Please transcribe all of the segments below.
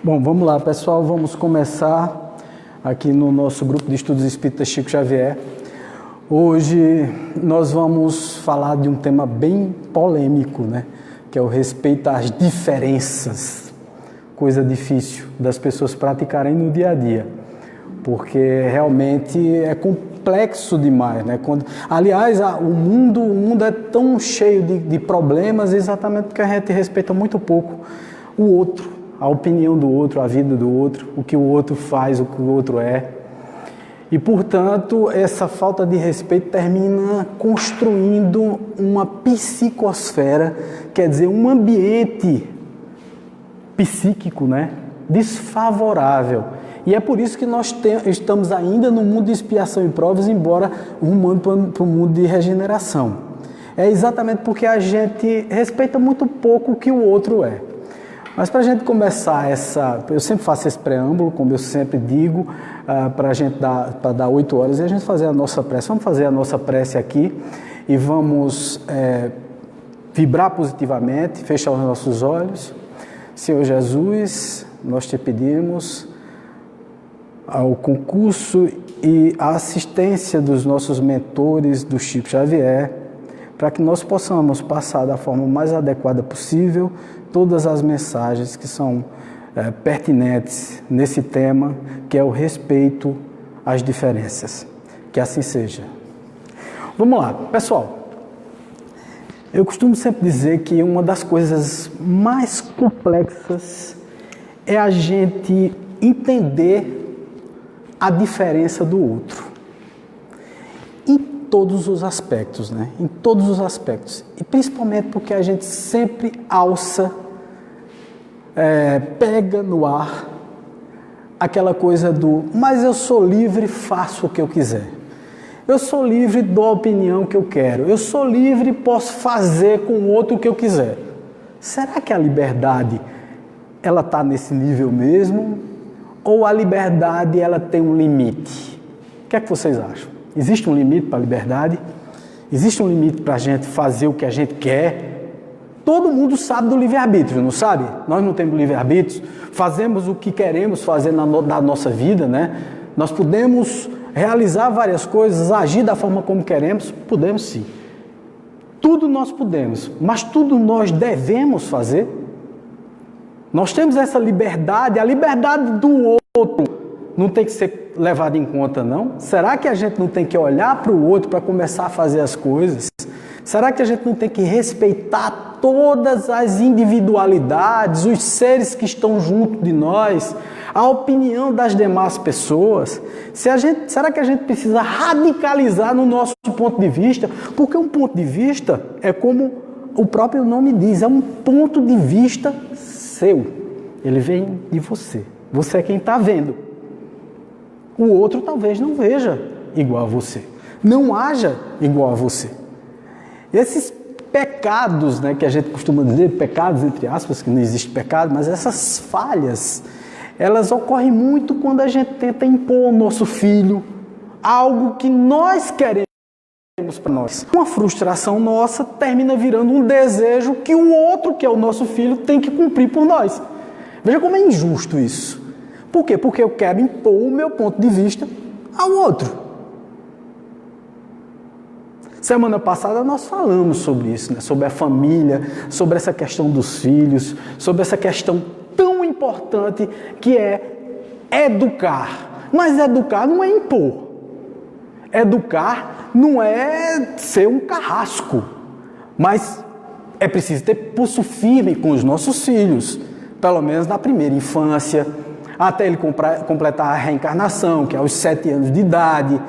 Bom, vamos lá, pessoal, vamos começar aqui no nosso grupo de estudos espíritas Chico Xavier. Hoje nós vamos falar de um tema bem polêmico, né? Que é o respeito às diferenças, coisa difícil das pessoas praticarem no dia a dia, porque realmente é complexo demais, né? Aliás, o mundo é tão cheio de problemas exatamente porque a gente respeita muito pouco o outro, a opinião do outro, a vida do outro, o que o outro faz, o que o outro é. E, portanto, essa falta de respeito termina construindo uma psicosfera, quer dizer, um ambiente psíquico, né, desfavorável. E é por isso que nós estamos ainda no mundo de expiação e provas, embora rumando para o mundo de regeneração. É exatamente porque a gente respeita muito pouco o que o outro é. Mas para a gente começar eu sempre faço esse preâmbulo, como eu sempre digo, para a gente dar 8 horas e a gente fazer a nossa prece. Vamos fazer a nossa prece aqui e vamos vibrar positivamente, fechar os nossos olhos. Senhor Jesus, nós te pedimos ao concurso e a assistência dos nossos mentores do Chico Xavier, para que nós possamos passar da forma mais adequada possível todas as mensagens que são pertinentes nesse tema, que é o respeito às diferenças. Que assim seja. Vamos lá, pessoal. Eu costumo sempre dizer que uma das coisas mais complexas é a gente entender a diferença do outro. Em todos os aspectos, né? Em todos os aspectos. E principalmente porque a gente sempre alça, pega no ar aquela coisa do mas eu sou livre, faço o que eu quiser. Eu sou livre, dou a opinião que eu quero. Eu sou livre, posso fazer com o outro o que eu quiser. Será que a liberdade ela está nesse nível mesmo? Ou a liberdade ela tem um limite? O que é que vocês acham? Existe um limite para a liberdade? Existe um limite para a gente fazer o que a gente quer? Todo mundo sabe do livre-arbítrio, não sabe? Nós não temos livre-arbítrio, fazemos o que queremos fazer na nossa vida, né? Nós podemos realizar várias coisas, agir da forma como queremos, podemos sim. Tudo nós podemos, mas tudo nós devemos fazer? Nós temos essa liberdade, a liberdade do outro não tem que ser levada em conta, não? Será que a gente não tem que olhar para o outro para começar a fazer as coisas? Será que a gente não tem que respeitar todas as individualidades, os seres que estão junto de nós, a opinião das demais pessoas? Será que a gente precisa radicalizar no nosso ponto de vista? Porque um ponto de vista é como o próprio nome diz, é um ponto de vista seu. Ele vem de você. Você é quem está vendo. O outro talvez não veja igual a você. Não haja igual a você. Esses pecados, né, que a gente costuma dizer, pecados entre aspas, que não existe pecado, mas essas falhas, elas ocorrem muito quando a gente tenta impor ao nosso filho algo que nós queremos para nós. Uma frustração nossa termina virando um desejo que o outro, que é o nosso filho, tem que cumprir por nós. Veja como é injusto isso. Por quê? Porque eu quero impor o meu ponto de vista ao outro. Semana passada nós falamos sobre isso, né? Sobre a família, sobre essa questão dos filhos, sobre essa questão tão importante que é educar. Mas educar não é impor. Educar não é ser um carrasco, mas é preciso ter pulso firme com os nossos filhos, pelo menos na primeira infância, até ele completar a reencarnação, que é aos 7 anos de idade.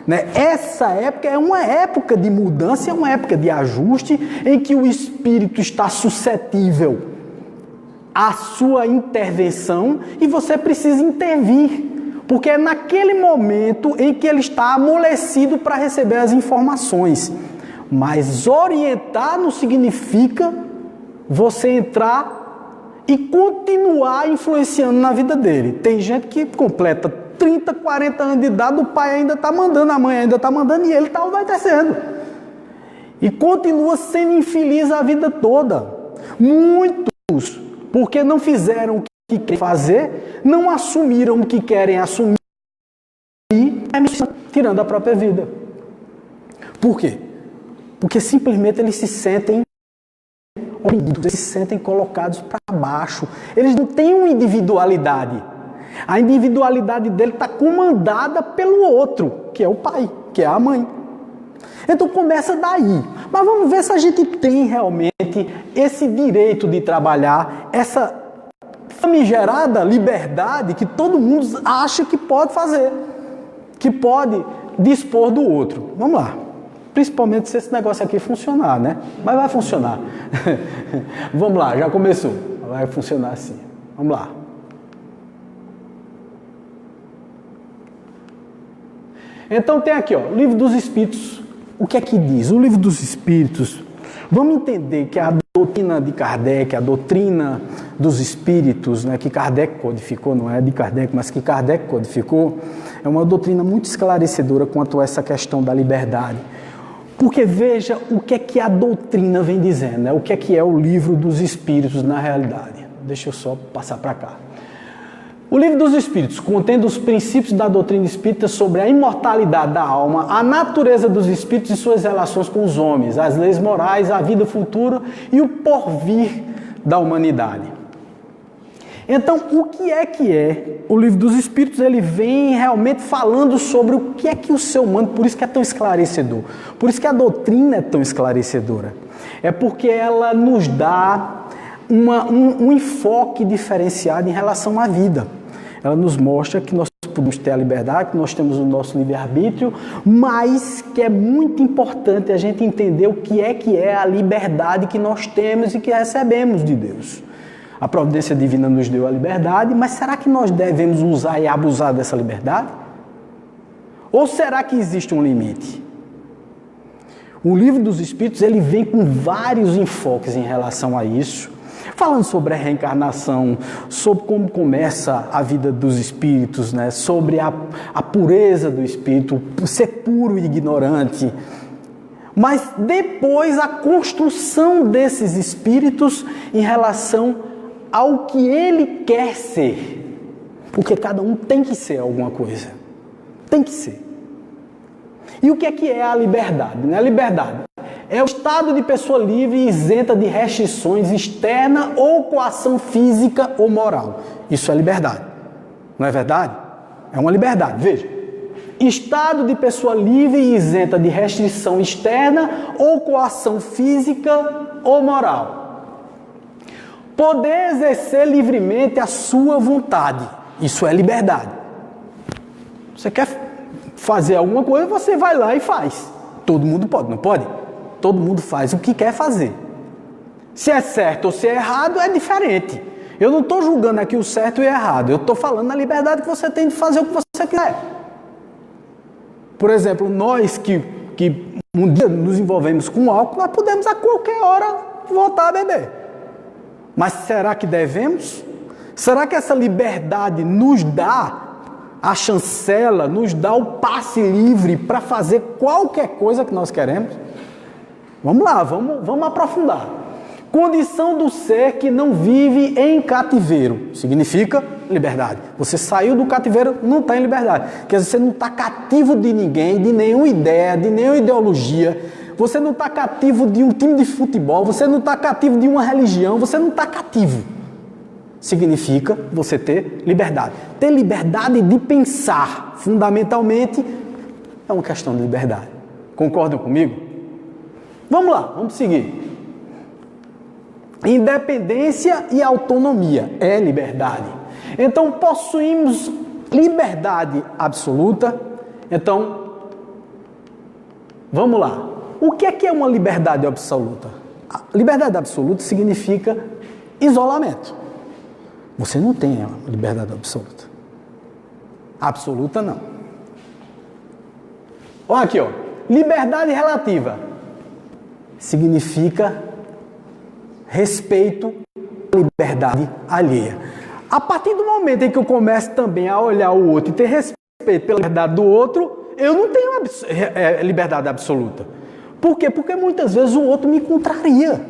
Né? Essa época é uma época de mudança, é uma época de ajuste, em que o espírito está suscetível à sua intervenção e você precisa intervir. Porque é naquele momento em que ele está amolecido para receber as informações. Mas orientar não significa você entrar e continuar influenciando na vida dele. Tem gente que completa 30, 40 anos de idade, o pai ainda está mandando, a mãe ainda está mandando e ele está obedecendo. E continua sendo infeliz a vida toda. Muitos, porque não fizeram o que querem fazer, não assumiram o que querem assumir, tirando a própria vida. Por quê? Porque simplesmente eles se sentem oprimidos, eles se sentem colocados para baixo. Eles não têm uma individualidade. A individualidade dele está comandada pelo outro, que é o pai, que é a mãe. Então começa daí. Mas vamos ver se a gente tem realmente esse direito de trabalhar, essa famigerada liberdade que todo mundo acha que pode fazer, que pode dispor do outro. Vamos lá. Principalmente se esse negócio aqui funcionar, né? Mas vai funcionar. Vamos lá, já começou. Vai funcionar assim. Vamos lá. Então tem aqui, ó, o Livro dos Espíritos. O que é que diz? O Livro dos Espíritos, vamos entender que a doutrina de Kardec, a doutrina dos Espíritos, né, que Kardec codificou, não é de Kardec, mas que Kardec codificou, é uma doutrina muito esclarecedora quanto a essa questão da liberdade. Porque veja o que é que a doutrina vem dizendo, né? O que é o Livro dos Espíritos na realidade. Deixa eu só passar para cá. O Livro dos Espíritos, contendo os princípios da doutrina espírita sobre a imortalidade da alma, a natureza dos espíritos e suas relações com os homens, as leis morais, a vida futura e o porvir da humanidade. Então, o que é o Livro dos Espíritos? Ele vem realmente falando sobre o que é que o ser humano, por isso que é tão esclarecedor, por isso que a doutrina é tão esclarecedora. É porque ela nos dá um enfoque diferenciado em relação à vida. Ela nos mostra que nós podemos ter a liberdade, que nós temos o nosso livre-arbítrio, mas que é muito importante a gente entender o que é a liberdade que nós temos e que recebemos de Deus. A providência divina nos deu a liberdade, mas será que nós devemos usar e abusar dessa liberdade? Ou será que existe um limite? O Livro dos Espíritos ele vem com vários enfoques em relação a isso, falando sobre a reencarnação, sobre como começa a vida dos espíritos, né? Sobre a pureza do espírito, ser puro e ignorante. Mas depois a construção desses espíritos em relação ao que ele quer ser. Porque cada um tem que ser alguma coisa. Tem que ser. E o que é a liberdade? A liberdade é o estado de pessoa livre e isenta de restrições externas ou coação física ou moral. Isso é liberdade. Não é verdade? É uma liberdade. Veja. Estado de pessoa livre e isenta de restrição externa ou coação física ou moral. Poder exercer livremente a sua vontade. Isso é liberdade. Você quer fazer alguma coisa, você vai lá e faz. Todo mundo pode, não pode? Todo mundo faz o que quer fazer. Se é certo ou se é errado, é diferente. Eu não estou julgando aqui o certo e o errado. Eu estou falando na liberdade que você tem de fazer o que você quiser. Por exemplo, nós que um dia nos envolvemos com álcool, nós podemos a qualquer hora voltar a beber. Mas será que devemos? Será que essa liberdade nos dá a chancela, nos dá o passe livre para fazer qualquer coisa que nós queremos? Vamos lá, vamos aprofundar. Condição do ser que não vive em cativeiro. Significa liberdade. Você saiu do cativeiro, não está em liberdade. Quer dizer, você não está cativo de ninguém, de nenhuma ideia, de nenhuma ideologia. Você não está cativo de um time de futebol. Você não está cativo de uma religião. Você não está cativo. Significa você ter liberdade. Ter liberdade de pensar, fundamentalmente, é uma questão de liberdade. Concordam comigo? Vamos lá, vamos seguir. Independência e autonomia é liberdade. Então, possuímos liberdade absoluta. Então, vamos lá. O que é uma liberdade absoluta? A liberdade absoluta significa isolamento. Você não tem a liberdade absoluta. Absoluta, não. Olha aqui, ó. Liberdade relativa significa respeito à liberdade alheia. A partir do momento em que eu começo também a olhar o outro e ter respeito pela liberdade do outro, eu não tenho liberdade absoluta. Por quê? Porque muitas vezes o outro me contraria.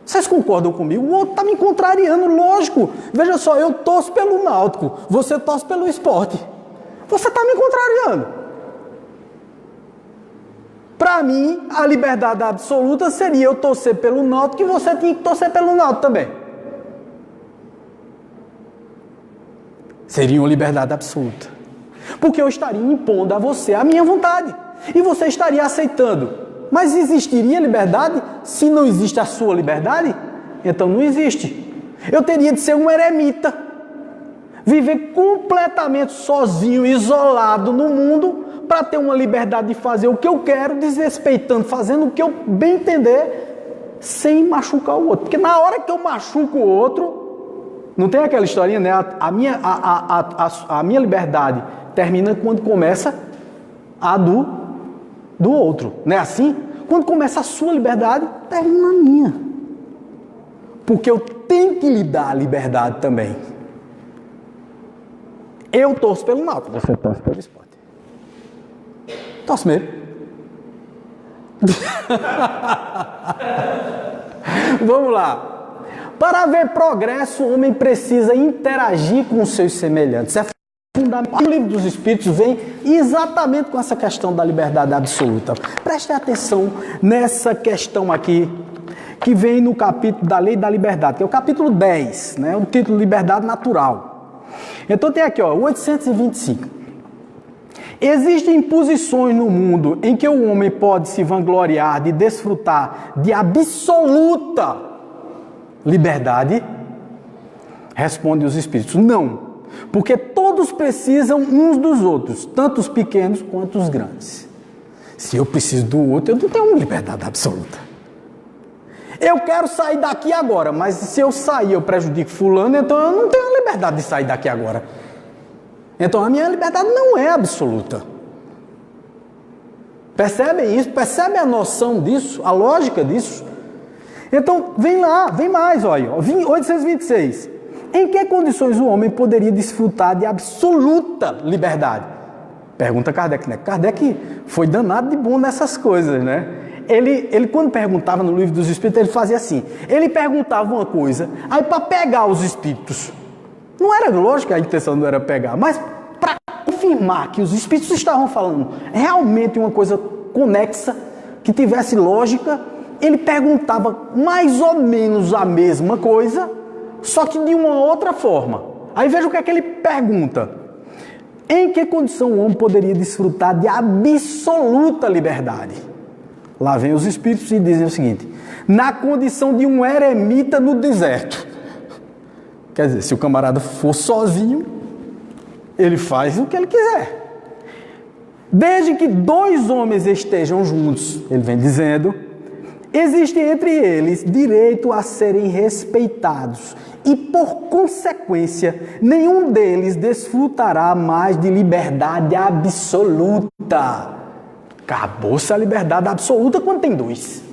Você Vocês concordam comigo? O outro está me contrariando, lógico. Veja só, eu torço pelo Náutico, você torce pelo Sport. Você está me contrariando. Para mim, a liberdade absoluta seria eu torcer pelo Náutico e você tinha que torcer pelo Náutico também. Seria uma liberdade absoluta. Porque eu estaria impondo a você a minha vontade. E você estaria aceitando. Mas existiria liberdade se não existe a sua liberdade? Então não existe. Eu teria de ser um eremita. Viver completamente sozinho, isolado no mundo, para ter uma liberdade de fazer o que eu quero, desrespeitando, fazendo o que eu bem entender, sem machucar o outro. Porque na hora que eu machuco o outro, não tem aquela historinha, né? A minha liberdade termina quando começa a do outro, não é assim? Quando começa a sua liberdade, termina a minha. Porque eu tenho que lhe dar a liberdade também. Eu torço pelo Náutico, você torce pelo Sport. Torce mesmo. Vamos lá. Para haver progresso, o homem precisa interagir com os seus semelhantes. É fundamental. O livro dos Espíritos vem exatamente com essa questão da liberdade absoluta. Prestem atenção nessa questão aqui, que vem no capítulo da Lei da Liberdade, que é o capítulo 10, né? O título Liberdade Natural. Então tem aqui, ó, 825. Existem posições no mundo em que o homem pode se vangloriar de desfrutar de absoluta liberdade? Responde os Espíritos, não. Porque todos precisam uns dos outros, tanto os pequenos quanto os grandes. Se eu preciso do outro, eu não tenho uma liberdade absoluta. Eu quero sair daqui agora, mas se eu sair eu prejudico fulano, então eu não tenho a liberdade de sair daqui agora. Então a minha liberdade não é absoluta. Percebem isso? Percebem a noção disso? A lógica disso? Então vem lá, vem mais, olha, 826. Em que condições o homem poderia desfrutar de absoluta liberdade? Pergunta Kardec, né? Kardec foi danado de bom nessas coisas, né? Ele quando perguntava no Livro dos Espíritos, ele fazia assim. Ele perguntava uma coisa, aí para pegar os espíritos. Não era lógico, a intenção não era pegar, mas para confirmar que os espíritos estavam falando realmente uma coisa conexa, que tivesse lógica, ele perguntava mais ou menos a mesma coisa, só que de uma outra forma. Aí veja o que é que ele pergunta. Em que condição o homem poderia desfrutar de absoluta liberdade? Lá vem os espíritos e dizem o seguinte: na condição de um eremita no deserto. Quer dizer, se o camarada for sozinho, ele faz o que ele quiser. Desde que dois homens estejam juntos, ele vem dizendo, existe entre eles direito a serem respeitados e, por consequência, nenhum deles desfrutará mais de liberdade absoluta. Acabou-se a liberdade absoluta quando tem dois.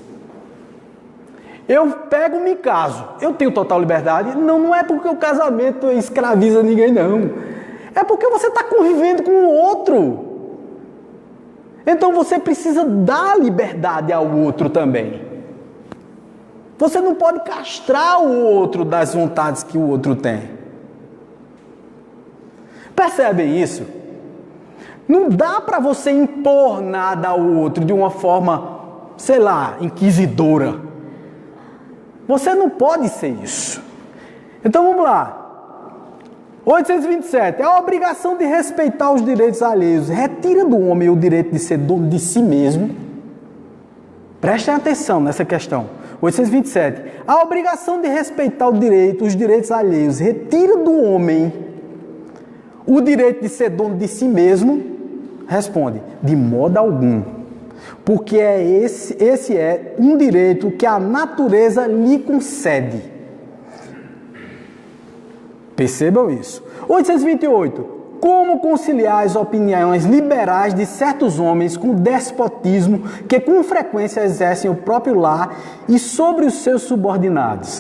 Eu pego, me caso. Eu tenho total liberdade? Não, não é porque o casamento escraviza ninguém, não. É porque você está convivendo com o outro. Então você precisa dar liberdade ao outro também. Você não pode castrar o outro das vontades que o outro tem. Percebem isso? Não dá para você impor nada ao outro de uma forma, sei lá, inquisidora. Você não pode ser isso. Então vamos lá. 827. A obrigação de respeitar os direitos alheios retira do homem o direito de ser dono de si mesmo. Prestem atenção nessa questão. 827. A obrigação de respeitar os direitos alheios retira do homem o direito de ser dono de si mesmo. Responde, de modo algum. Porque esse é um direito que a natureza lhe concede. Percebam isso. 828. Como conciliar as opiniões liberais de certos homens com o despotismo que com frequência exercem o próprio lar e sobre os seus subordinados?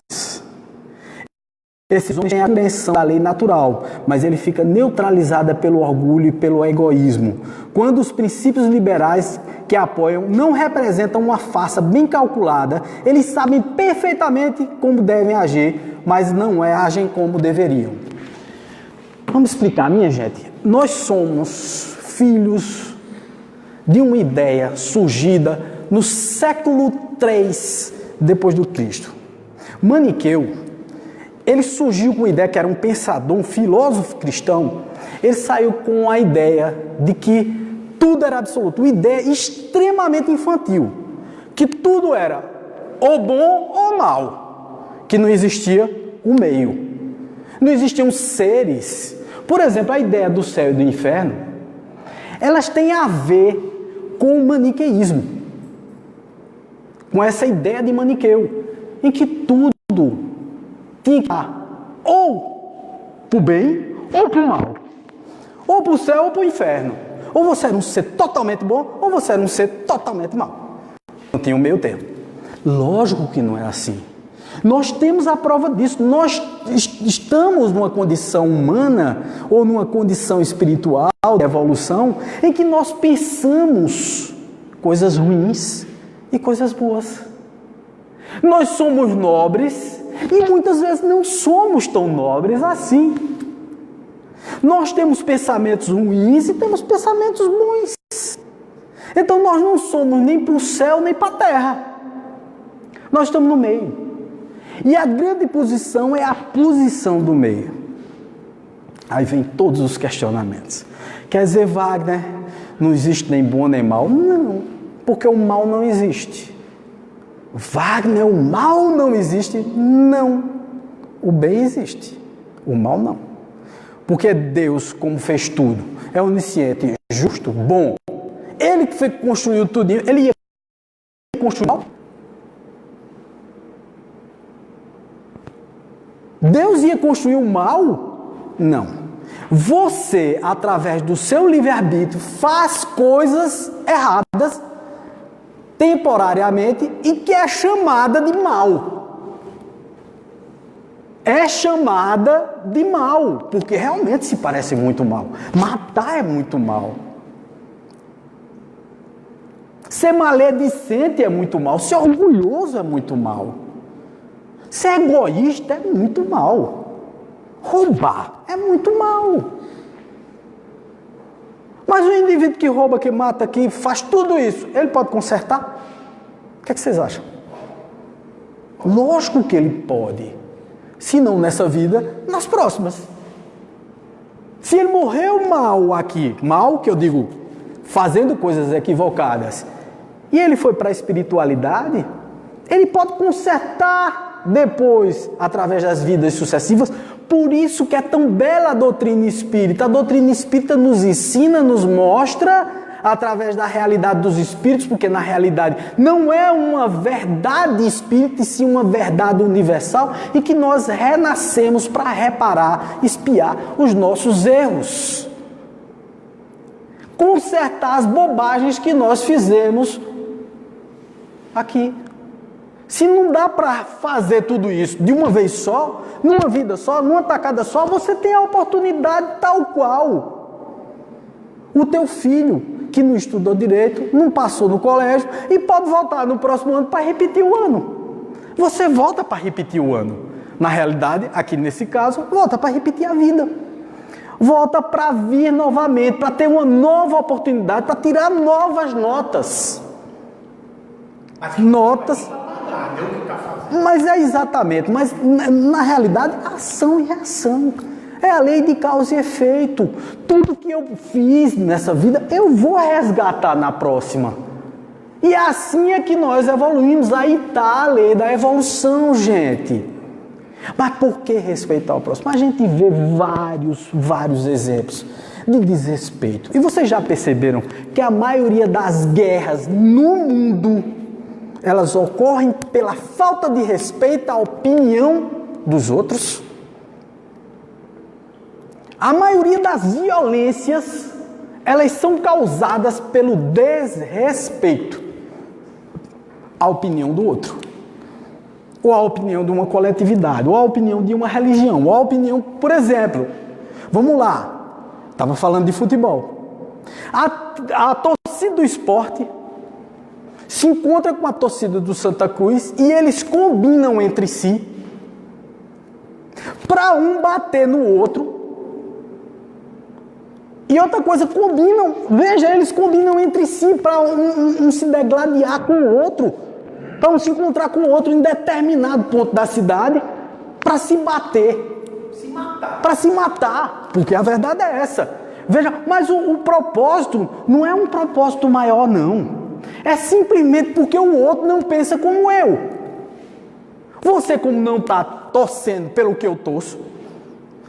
Esses homens têm a compreensão da lei natural, mas ele fica neutralizada pelo orgulho e pelo egoísmo. Quando os princípios liberais que apoiam não representam uma farsa bem calculada, eles sabem perfeitamente como devem agir, mas não agem como deveriam. Vamos explicar, minha gente. Nós somos filhos de uma ideia surgida no século III depois do Cristo. Maniqueu, ele surgiu com a ideia que era um pensador, um filósofo cristão. Ele saiu com a ideia de que tudo era absoluto, uma ideia extremamente infantil, que tudo era ou bom ou mal, que não existia o meio. Não existiam seres. Por exemplo, a ideia do céu e do inferno, elas têm a ver com o maniqueísmo, com essa ideia de Maniqueu, em que tudo tinha que estar ou para o bem ou para o mal, ou para o céu ou para o inferno. Ou você era um ser totalmente bom, ou você era um ser totalmente mau. Não tinha um meio termo. Lógico que não é assim. Nós temos a prova disso. Nós estamos numa condição humana ou numa condição espiritual de evolução em que nós pensamos coisas ruins e coisas boas. Nós somos nobres e muitas vezes não somos tão nobres assim. Nós temos pensamentos ruins e temos pensamentos bons. Então nós não somos nem para o céu nem para a terra. Nós estamos no meio. E a grande posição é a posição do meio. Aí vem todos os questionamentos. Quer dizer, Wagner, não existe nem bom nem mal? Não, porque o mal não existe. Wagner, o mal não existe? Não. O bem existe, o mal não. Porque Deus, como fez tudo, é onisciente, justo, bom. Ele que construiu tudo, ele ia construir o mal? Deus ia construir o mal? Não. Você, através do seu livre-arbítrio, faz coisas erradas temporariamente e que é chamada de mal. É chamada de mal, porque realmente se parece muito mal. Matar é muito mal. Ser maledicente é muito mal. Ser orgulhoso é muito mal. Ser egoísta é muito mal. Roubar é muito mal. Mas o indivíduo que rouba, que mata, que faz tudo isso, ele pode consertar? O que é que vocês acham? Lógico que ele pode. Se não nessa vida, nas próximas. Se ele morreu mal aqui, mal que eu digo, fazendo coisas equivocadas, e ele foi para a espiritualidade, ele pode consertar depois, através das vidas sucessivas. Por isso que é tão bela a doutrina espírita. A doutrina espírita nos ensina, nos mostra, através da realidade dos espíritos, porque na realidade não é uma verdade espírita, e sim uma verdade universal, e que nós renascemos para reparar, espiar os nossos erros. Consertar as bobagens que nós fizemos aqui. Se não dá para fazer tudo isso de uma vez só, numa vida só, numa tacada só, você tem a oportunidade tal qual o teu filho, que não estudou direito, não passou no colégio e pode voltar no próximo ano para repetir o ano. Você volta para repetir o ano. Na realidade, aqui nesse caso, volta para repetir a vida. Volta para vir novamente, para ter uma nova oportunidade, para tirar novas notas. Notas. Mas é exatamente, mas na realidade, ação e reação. É a lei de causa e efeito. Tudo que eu fiz nessa vida, eu vou resgatar na próxima. E assim é que nós evoluímos. Aí está a lei da evolução, gente. Mas por que respeitar o próximo? A gente vê vários exemplos de desrespeito. E vocês já perceberam que a maioria das guerras no mundo, elas ocorrem pela falta de respeito à opinião dos outros? A maioria das violências, elas são causadas pelo desrespeito à opinião do outro. ou a opinião de uma coletividade, ou a opinião de uma religião, ou a opinião, por exemplo, vamos lá, estava falando de futebol. A torcida do Sport se encontra com a torcida do Santa Cruz e eles combinam entre si para um bater no outro. E outra coisa, combinam, veja, eles combinam entre si para um se degladiar com o outro, para um se encontrar com o outro em determinado ponto da cidade, para se bater, para se matar, porque a verdade é essa. Veja, mas o propósito não é um propósito maior, não. É simplesmente porque o outro não pensa como eu. Você, como não está torcendo pelo que eu torço,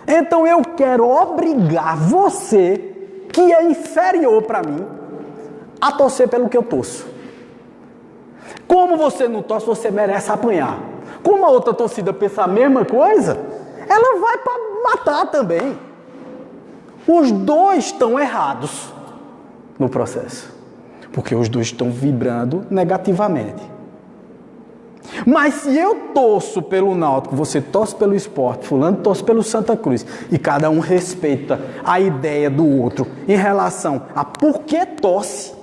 então eu quero obrigar você, que é inferior para mim, a torcer pelo que eu torço. Como você não torce, você merece apanhar. Como a outra torcida pensa a mesma coisa, ela vai para matar também. Os dois estão errados no processo, porque os dois estão vibrando negativamente. Mas se eu torço pelo Náutico, você torce pelo Sport, fulano torce pelo Santa Cruz, e cada um respeita a ideia do outro em relação a por que torce,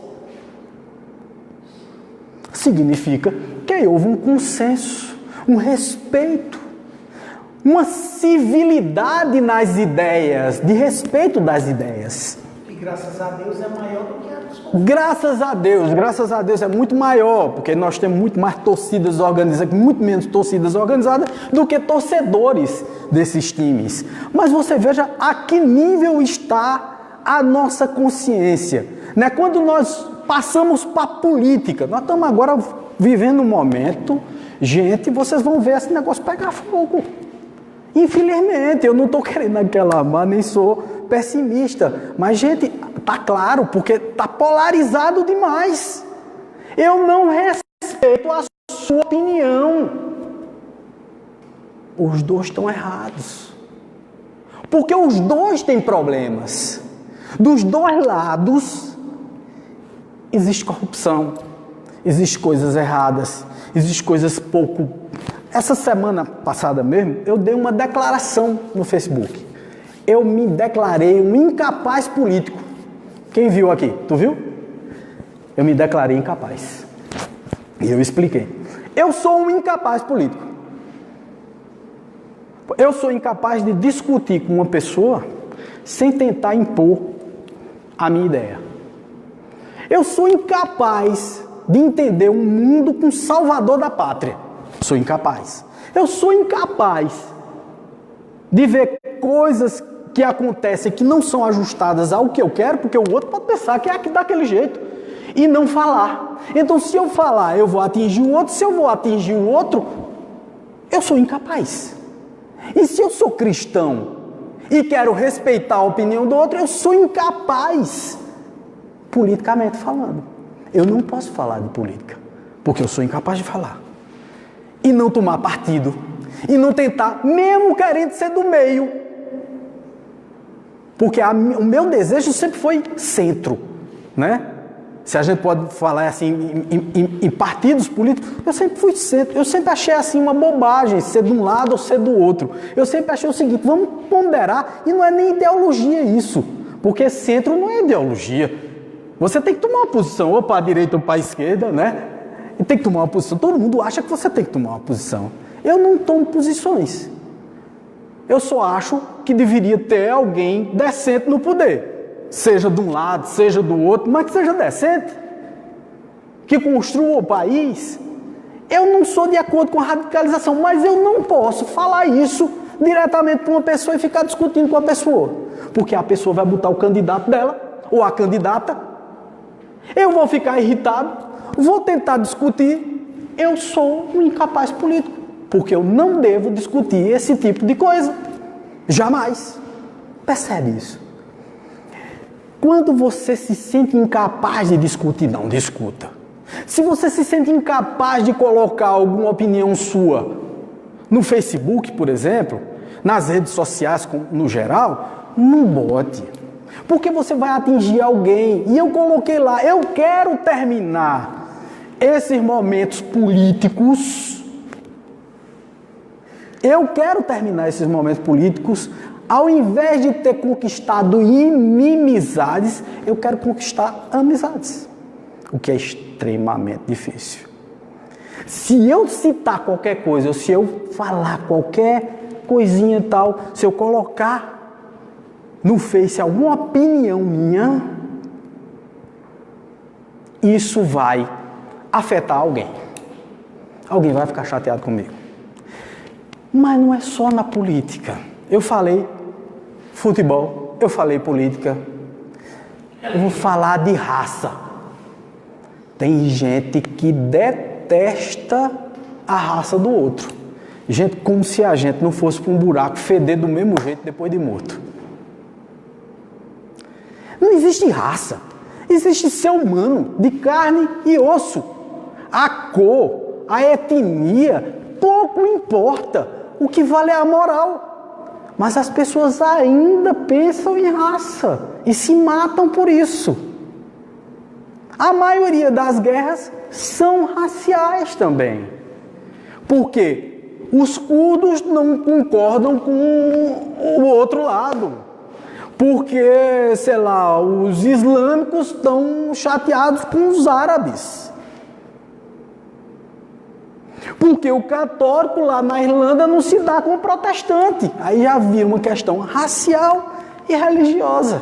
significa que houve um consenso, um respeito, uma civilidade nas ideias, de respeito das ideias. E graças a Deus é maior do que a dos Graças a Deus é muito maior, porque nós temos muito mais torcidas organizadas, muito menos torcidas organizadas do que torcedores desses times. Mas você veja a que nível está a nossa consciência, né? Quando nós passamos para a política, nós estamos agora vivendo um momento, gente, vocês vão ver esse negócio pegar fogo. Infelizmente, eu não estou querendo aclamar, nem sou pessimista, mas, gente, tá claro, porque está polarizado demais. Eu não respeito a sua opinião. Os dois estão errados. Porque os dois têm problemas. Dos dois lados, existe corrupção, existe coisas erradas, existe coisas pouco... Essa semana passada mesmo, eu dei uma declaração no Facebook. Eu me declarei um incapaz político. Quem viu aqui? Tu viu? Eu me declarei incapaz. E eu expliquei. Eu sou um incapaz político. Eu sou incapaz de discutir com uma pessoa sem tentar impor a minha ideia. Eu sou incapaz de entender um mundo com salvador da pátria. Sou incapaz. Eu sou incapaz de ver coisas que acontecem que não são ajustadas ao que eu quero, porque o outro pode pensar que é daquele jeito e não falar. Então, se eu falar, eu vou atingir o outro. Se eu vou atingir o outro, eu sou incapaz. E se eu sou cristão e quero respeitar a opinião do outro, eu sou incapaz, politicamente falando. Eu não posso falar de política, porque eu sou incapaz de falar. E não tomar partido, e não tentar, mesmo querendo ser do meio. Porque o meu desejo sempre foi centro, né? Se a gente pode falar assim em partidos políticos, eu sempre fui centro. Eu sempre achei assim uma bobagem ser de um lado ou ser do outro. Eu sempre achei o seguinte, vamos ponderar, e não é nem ideologia isso, porque centro não é ideologia. Você tem que tomar uma posição, ou para a direita ou para a esquerda, né? E tem que tomar uma posição. Todo mundo acha que você tem que tomar uma posição. Eu não tomo posições. Eu só acho que deveria ter alguém decente no poder. Seja de um lado, seja do outro, mas que seja decente. Que construa o país. Eu não sou de acordo com a radicalização, mas eu não posso falar isso diretamente para uma pessoa e ficar discutindo com a pessoa. Porque a pessoa vai botar o candidato dela, ou a candidata. Eu vou ficar irritado. Vou tentar discutir, eu sou um incapaz político, porque eu não devo discutir esse tipo de coisa. Jamais. Percebe isso? Quando você se sente incapaz de discutir, não discuta. Se você se sente incapaz de colocar alguma opinião sua no Facebook, por exemplo, nas redes sociais no geral, não bote. Porque você vai atingir alguém. E eu coloquei lá, eu quero terminar esses momentos políticos Eu quero terminar esses momentos políticos, ao invés de ter conquistado inimizades, eu quero conquistar amizades, o que é extremamente difícil. Se eu citar qualquer coisa, ou se eu falar qualquer coisinha e tal, se eu colocar no Face alguma opinião minha, isso vai afetar alguém. Alguém vai ficar chateado comigo. Mas não é só na política. Eu falei futebol, eu falei política, eu vou falar de raça. Tem gente que detesta a raça do outro. Gente, como se a gente não fosse para um buraco feder do mesmo jeito depois de morto. Não existe raça. Existe ser humano, de carne e osso. A cor, a etnia, pouco importa. O que vale é a moral. Mas as pessoas ainda pensam em raça e se matam por isso. A maioria das guerras são raciais também. Porque os curdos não concordam com o outro lado. Porque, sei lá, os islâmicos estão chateados com os árabes. Porque o católico lá na Irlanda não se dá com o protestante. Aí já vira uma questão racial e religiosa.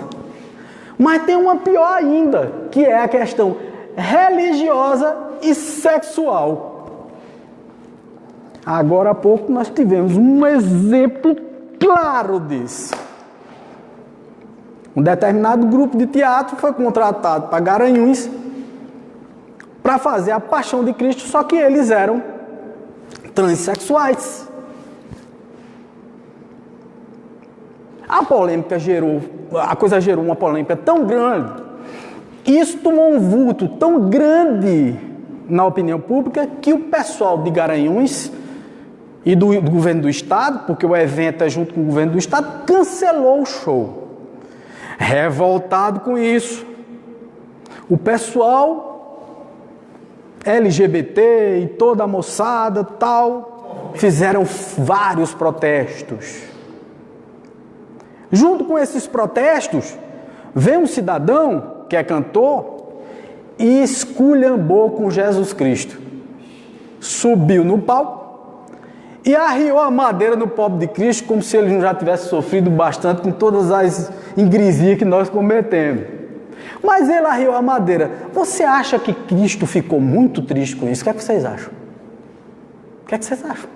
Mas tem uma pior ainda, que é a questão religiosa e sexual. Agora há pouco nós tivemos um exemplo claro disso. Um determinado grupo de teatro foi contratado para Garanhuns para fazer a Paixão de Cristo, só que eles eram transexuais. A coisa gerou uma polêmica tão grande, isso tomou um vulto tão grande na opinião pública, que o pessoal de Garanhuns e do governo do estado, porque o evento é junto com o governo do estado, cancelou o show. Revoltado com isso, o pessoal LGBT e toda a moçada tal fizeram vários protestos. Junto com esses protestos, veio um cidadão que é cantor e esculhambou com Jesus Cristo. Subiu no palco e arriou a madeira no pobre de Cristo, como se ele não já tivesse sofrido bastante com todas as ingresias que nós cometemos. Mas ele arriou a madeira. Você acha que Cristo ficou muito triste com isso? O que é que vocês acham? O que é que vocês acham?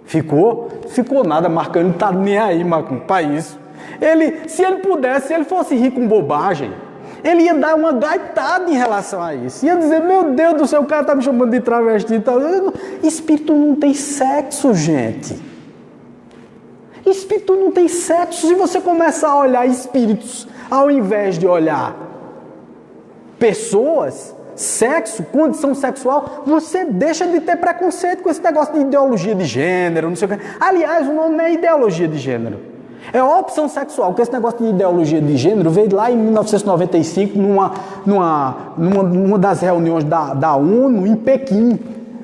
Ficou nada, Marcão, não está nem aí, Marcão, para isso. Se ele pudesse, se ele fosse rico com bobagem, ele ia dar uma gaitada em relação a isso. Ia dizer, meu Deus do céu, o cara está me chamando de travesti e tal. Espírito não tem sexo, gente. Espírito não tem sexo. Se você começar a olhar espíritos, ao invés de olhar pessoas, sexo, condição sexual, você deixa de ter preconceito com esse negócio de ideologia de gênero, não sei o que. Aliás, o nome não é ideologia de gênero. É opção sexual, porque esse negócio de ideologia de gênero veio lá em 1995, numa das reuniões da ONU em Pequim.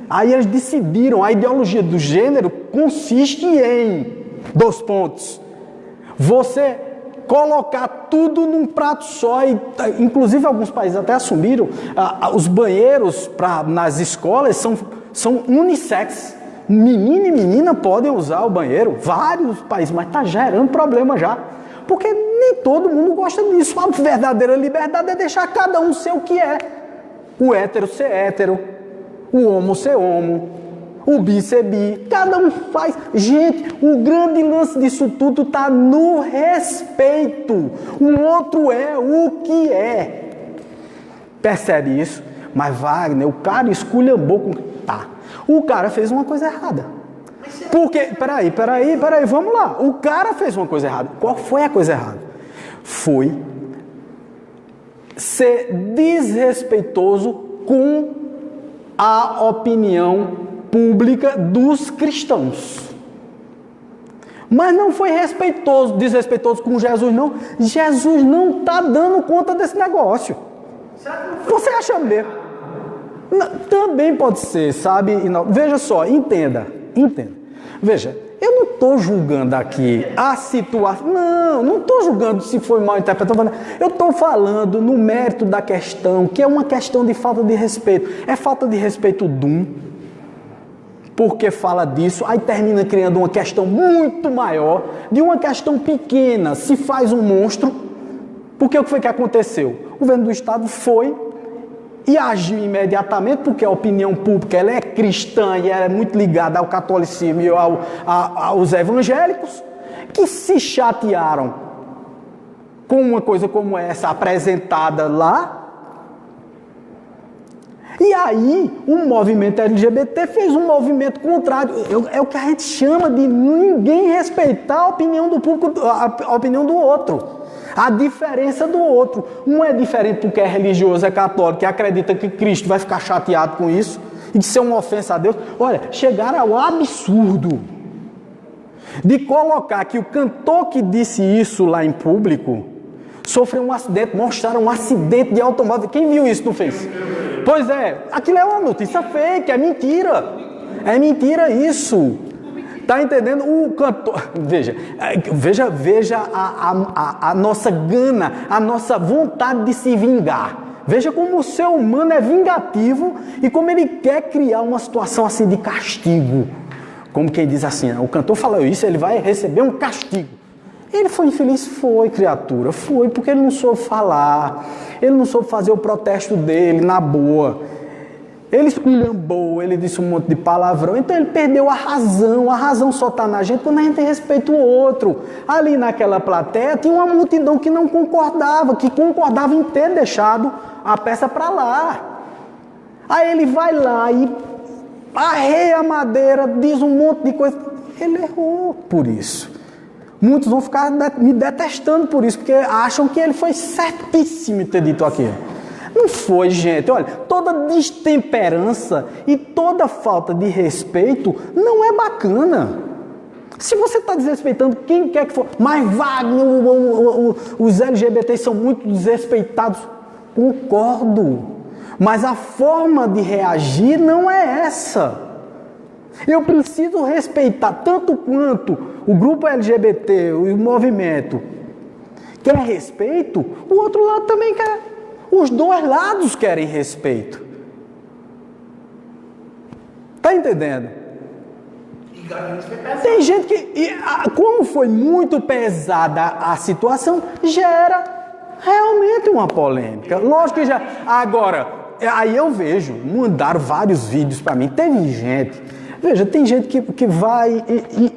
Aí eles decidiram, a ideologia do gênero consiste em 2 pontos. Você colocar tudo num prato só, e, inclusive alguns países até assumiram, os banheiros nas escolas são unissex. Menino e menina podem usar o banheiro, vários países, mas está gerando problema já. Porque nem todo mundo gosta disso. A verdadeira liberdade é deixar cada um ser o que é. O hétero ser hétero, o homo ser homo, o bi ser bi. Cada um faz. Gente, o grande lance disso tudo está no respeito. O outro é o que é. Percebe isso? Mas Wagner, o cara esculhambou com... Tá. O cara fez uma coisa errada. Porque, peraí, vamos lá. O cara fez uma coisa errada. Qual foi a coisa errada? Foi ser desrespeitoso com a opinião pública dos cristãos. Mas não foi desrespeitoso com Jesus, não. Jesus não está dando conta desse negócio. Você acha mesmo? Não, também pode ser, sabe? Não, veja só, entenda. Veja, eu não estou julgando aqui a situação, não estou julgando se foi mal interpretado, eu estou falando no mérito da questão, que é uma questão de falta de respeito. É falta de respeito de um, porque fala disso, aí termina criando uma questão muito maior, de uma questão pequena, se faz um monstro, porque o que foi que aconteceu? O governo do Estado foi e agiu imediatamente, porque a opinião pública ela é cristã e ela é muito ligada ao catolicismo e aos evangélicos, que se chatearam com uma coisa como essa apresentada lá. E aí, o movimento LGBT fez um movimento contrário. É o que a gente chama de ninguém respeitar a opinião do público, a opinião do outro. A diferença do outro. Um é diferente porque é religioso, é católico, que acredita que Cristo vai ficar chateado com isso e de ser uma ofensa a Deus. Olha, chegaram ao absurdo de colocar que o cantor que disse isso lá em público sofreu um acidente, mostraram um acidente de automóvel. Quem viu isso não fez? Pois é, aquilo é uma notícia fake, é mentira. É mentira isso. Está entendendo? O cantor... Veja a nossa gana, a nossa vontade de se vingar. Veja como o ser humano é vingativo e como ele quer criar uma situação assim de castigo. Como quem diz assim, o cantor falou isso, ele vai receber um castigo. Ele foi infeliz? Foi, criatura. Foi, porque ele não soube falar. Ele não soube fazer o protesto dele na boa. Ele esculhambou, ele disse um monte de palavrão, então ele perdeu a razão só está na gente quando a gente respeita o outro. Ali naquela plateia tinha uma multidão que não concordava, que concordava em ter deixado a peça para lá. Aí ele vai lá e arreia a madeira, diz um monte de coisa. Ele errou por isso. Muitos vão ficar me detestando por isso, porque acham que ele foi certíssimo em ter dito aquilo. Não foi, gente. Olha, toda destemperança e toda falta de respeito não é bacana. Se você está desrespeitando quem quer que for, mas Wagner, os LGBTs são muito desrespeitados, concordo. Mas a forma de reagir não é essa. Eu preciso respeitar tanto quanto o grupo LGBT, o movimento quer respeito, o outro lado também quer. Os dois lados querem respeito. Está entendendo? Tem gente que, como foi muito pesada a situação, gera realmente uma polêmica. Lógico que já. Agora, aí eu vejo, mandaram vários vídeos para mim. Teve gente, veja, tem gente que vai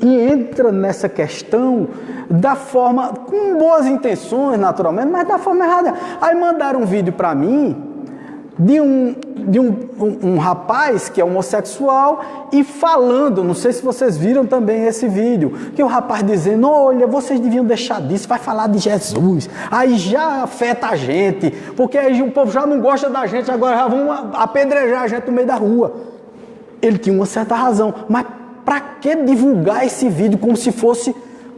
e entra nessa questão da forma, com boas intenções, naturalmente, mas da forma errada. Aí mandaram um vídeo para mim de um rapaz que é homossexual e falando, não sei se vocês viram também esse vídeo, que o rapaz dizendo, olha, vocês deviam deixar disso, vai falar de Jesus, aí já afeta a gente, porque aí o povo já não gosta da gente, agora já vão apedrejar a gente no meio da rua. Ele tinha uma certa razão, mas para que divulgar esse vídeo como se fosse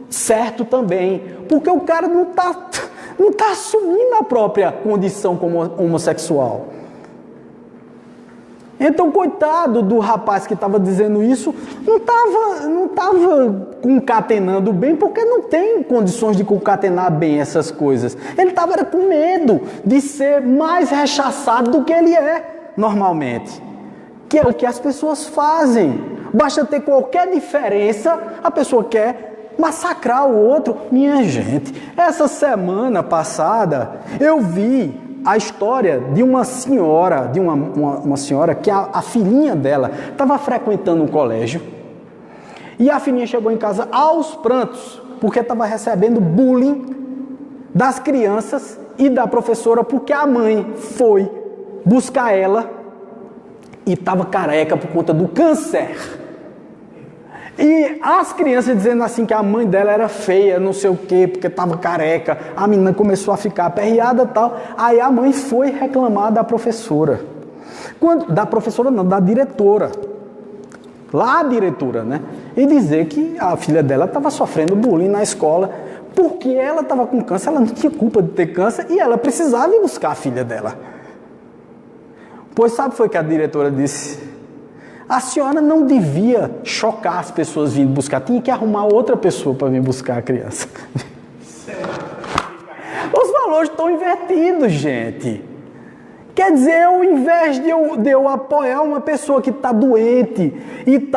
certo também? Porque o cara não tá assumindo a própria condição como homossexual. Então, coitado do rapaz que estava dizendo isso, não estava concatenando bem, porque não tem condições de concatenar bem essas coisas. Ele estava com medo de ser mais rechaçado do que ele é normalmente. Que é o que as pessoas fazem. Basta ter qualquer diferença, a pessoa quer massacrar o outro. Minha gente, essa semana passada eu vi a história de uma senhora, uma senhora que a filhinha dela estava frequentando um colégio e a filhinha chegou em casa aos prantos porque estava recebendo bullying das crianças e da professora porque a mãe foi buscar ela e estava careca por conta do câncer. E as crianças dizendo assim que a mãe dela era feia, não sei o quê, porque estava careca. A menina começou a ficar aperreada e tal. Aí a mãe foi reclamar da professora. Da professora não, da diretora. Lá a diretora, né? E dizer que a filha dela estava sofrendo bullying na escola, porque ela estava com câncer, ela não tinha culpa de ter câncer e ela precisava ir buscar a filha dela. Pois sabe foi que a diretora disse? A senhora não devia chocar as pessoas vindo buscar. Tinha que arrumar outra pessoa para vir buscar a criança. Os valores estão invertidos, gente. Quer dizer, ao invés de eu apoiar uma pessoa que está doente e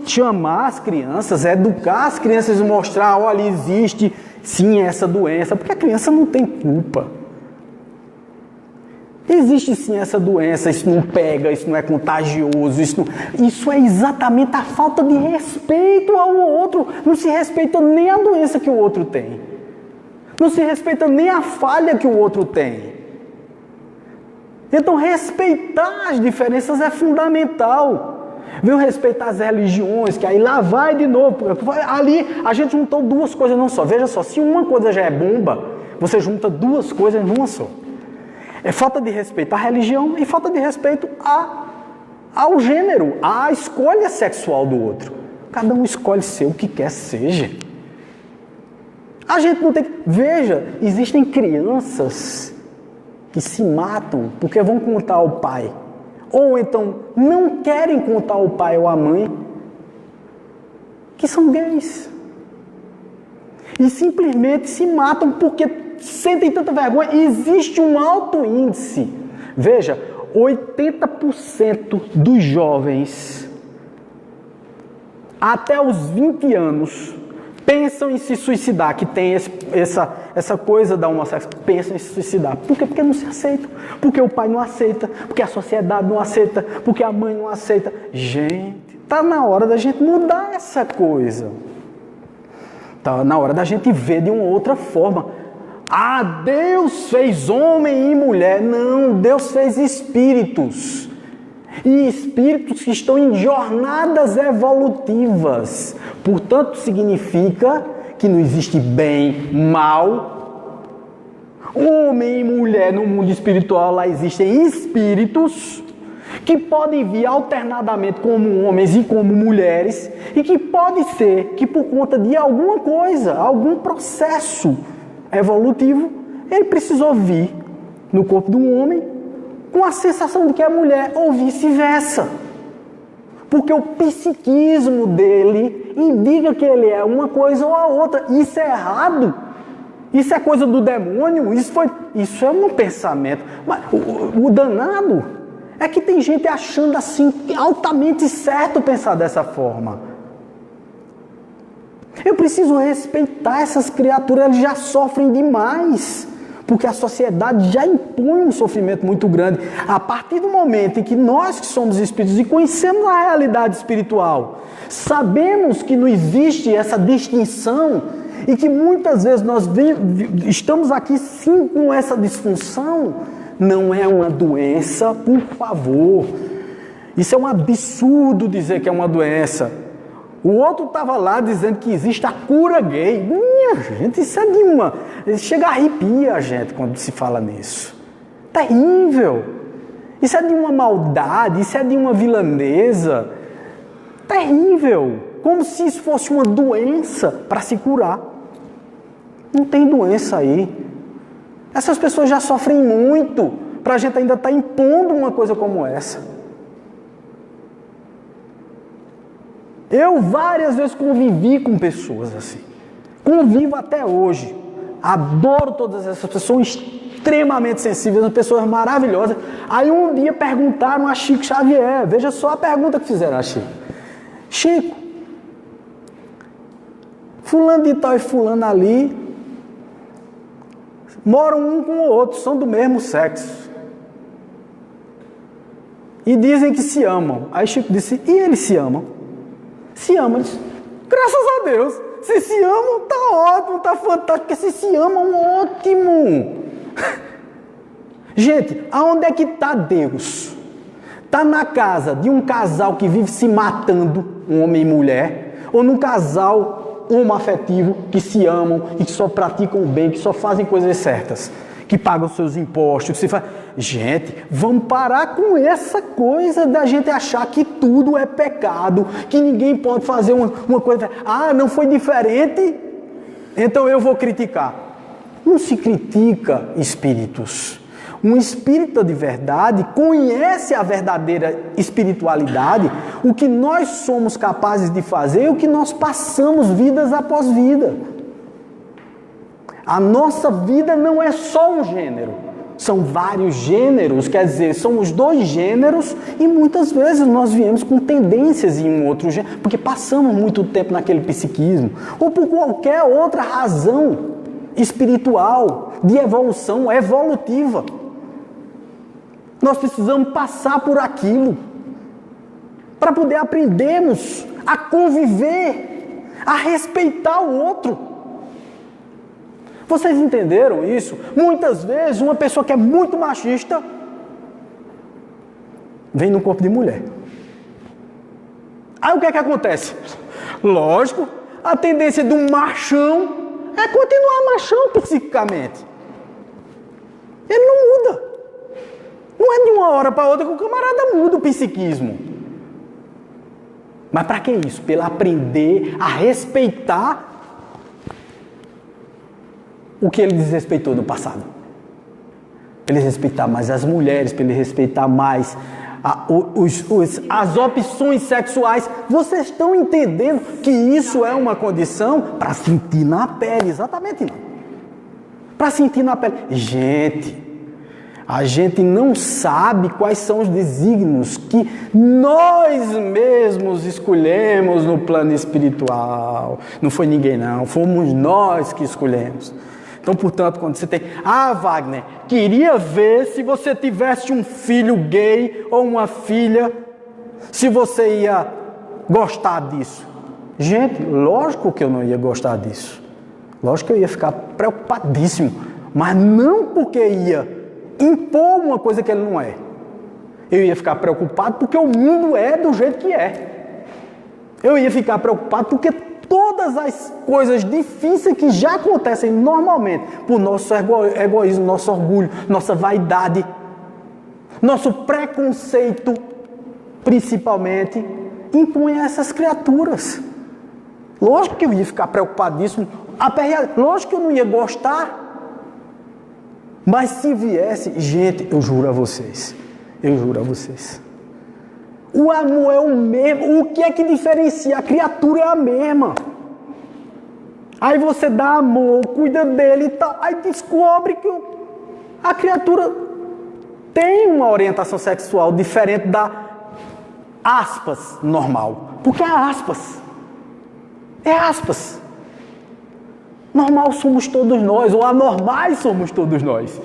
chamar as crianças, educar as crianças e mostrar, olha, existe sim essa doença, porque a criança não tem culpa. Existe sim essa doença, isso não pega, isso não é contagioso, isso é exatamente a falta de respeito ao outro. Não se respeita nem a doença que o outro tem. Não se respeita nem a falha que o outro tem. Então, respeitar as diferenças é fundamental. Viu? Respeitar as religiões, que aí lá vai de novo. Ali a gente juntou duas coisas numa só. Veja só, se uma coisa já é bomba, você junta duas coisas numa só. É falta de respeito à religião e falta de respeito ao gênero, à escolha sexual do outro. Cada um escolhe ser o que quer seja. A gente não tem que... Veja, existem crianças que se matam porque vão contar ao pai. Ou então não querem contar ao pai ou à mãe que são gays. E simplesmente se matam porque sentem tanta vergonha. Existe um alto índice. Veja, 80% dos jovens até os 20 anos pensam em se suicidar, que tem essa coisa da homossexualidade, pensam em se suicidar. Por quê? Porque não se aceitam. Porque o pai não aceita, porque a sociedade não aceita, porque a mãe não aceita. Gente, está na hora da gente mudar essa coisa. Está na hora da gente ver de uma outra forma. Ah, Deus fez homem e mulher. Não, Deus fez espíritos. E espíritos que estão em jornadas evolutivas. Portanto, significa que não existe bem, mal. Homem e mulher no mundo espiritual, lá existem espíritos que podem vir alternadamente como homens e como mulheres, e que pode ser que por conta de alguma coisa, algum processo evolutivo, ele precisou vir no corpo de um homem com a sensação de que é mulher, ou vice-versa. Porque o psiquismo dele indica que ele é uma coisa ou a outra. Isso é errado. Isso é coisa do demônio. Isso é um pensamento. Mas o danado é que tem gente achando assim altamente certo pensar dessa forma. Eu preciso respeitar essas criaturas, elas já sofrem demais. Porque a sociedade já impõe um sofrimento muito grande. A partir do momento em que nós que somos espíritos e conhecemos a realidade espiritual, sabemos que não existe essa distinção e que muitas vezes nós estamos aqui sim com essa disfunção, não é uma doença, por favor. Isso é um absurdo dizer que é uma doença. O outro estava lá dizendo que existe a cura gay. Minha gente, isso é de uma... Chega a arrepia a gente quando se fala nisso. Terrível. Isso é de uma maldade, isso é de uma vilaneza. Terrível. Como se isso fosse uma doença para se curar. Não tem doença aí. Essas pessoas já sofrem muito para a gente ainda estar impondo uma coisa como essa. Eu várias vezes convivi com pessoas assim. Convivo até hoje. Adoro todas essas pessoas. São extremamente sensíveis, pessoas maravilhosas. Aí um dia perguntaram a Chico Xavier. Veja só a pergunta que fizeram a Chico. Chico, fulano de tal e fulano ali moram um com o outro, são do mesmo sexo. E dizem que se amam. Aí Chico disse, e eles se amam? Se amam, eles, graças a Deus, se amam, tá ótimo, tá fantástico, porque se amam, ótimo. Gente, aonde é que está Deus? Está na casa de um casal que vive se matando, um homem e mulher, ou num casal homoafetivo que se amam e que só praticam o bem, que só fazem coisas certas, que pagam seus impostos, que se faz... Gente, vamos parar com essa coisa da gente achar que tudo é pecado, que ninguém pode fazer uma coisa... Ah, não foi diferente, então eu vou criticar. Não se critica espíritos. Um espírita de verdade conhece a verdadeira espiritualidade, o que nós somos capazes de fazer e o que nós passamos vidas após vida. A nossa vida não é só um gênero, são vários gêneros, quer dizer, são os dois gêneros e muitas vezes nós viemos com tendências em um outro gênero, porque passamos muito tempo naquele psiquismo, ou por qualquer outra razão espiritual, de evolução, evolutiva. Nós precisamos passar por aquilo para poder aprendermos a conviver, a respeitar o outro. Vocês entenderam isso? Muitas vezes uma pessoa que é muito machista vem no corpo de mulher. Aí o que é que acontece? Lógico, a tendência de um machão é continuar machão psiquicamente. Ele não muda. Não é de uma hora para outra que o camarada muda o psiquismo. Mas para que isso? Para ele aprender a respeitar o que ele desrespeitou no passado. Para ele respeitar mais as mulheres, para ele respeitar mais as opções sexuais. Vocês estão entendendo que isso é uma condição para sentir na pele, exatamente não. Para sentir na pele. Gente, a gente não sabe quais são os desígnios que nós mesmos escolhemos no plano espiritual. Não foi ninguém não, fomos nós que escolhemos. Então, portanto, quando você tem... Wagner, queria ver se você tivesse um filho gay ou uma filha, se você ia gostar disso. Gente, lógico que eu não ia gostar disso. Lógico que eu ia ficar preocupadíssimo. Mas não porque ia impor uma coisa que ele não é. Eu ia ficar preocupado porque o mundo é do jeito que é. Eu ia ficar preocupado porque todas as coisas difíceis que já acontecem normalmente por nosso egoísmo, nosso orgulho, nossa vaidade, nosso preconceito, principalmente, impõem a essas criaturas. Lógico que eu ia ficar preocupadíssimo. Lógico que eu não ia gostar. Mas se viesse, gente, eu juro a vocês, o amor é o mesmo. O que é que diferencia? A criatura é a mesma. Aí você dá amor, cuida dele e tal, aí descobre que a criatura tem uma orientação sexual diferente da aspas normal. Porque é aspas. É aspas. Normal somos todos nós, ou anormais somos todos nós.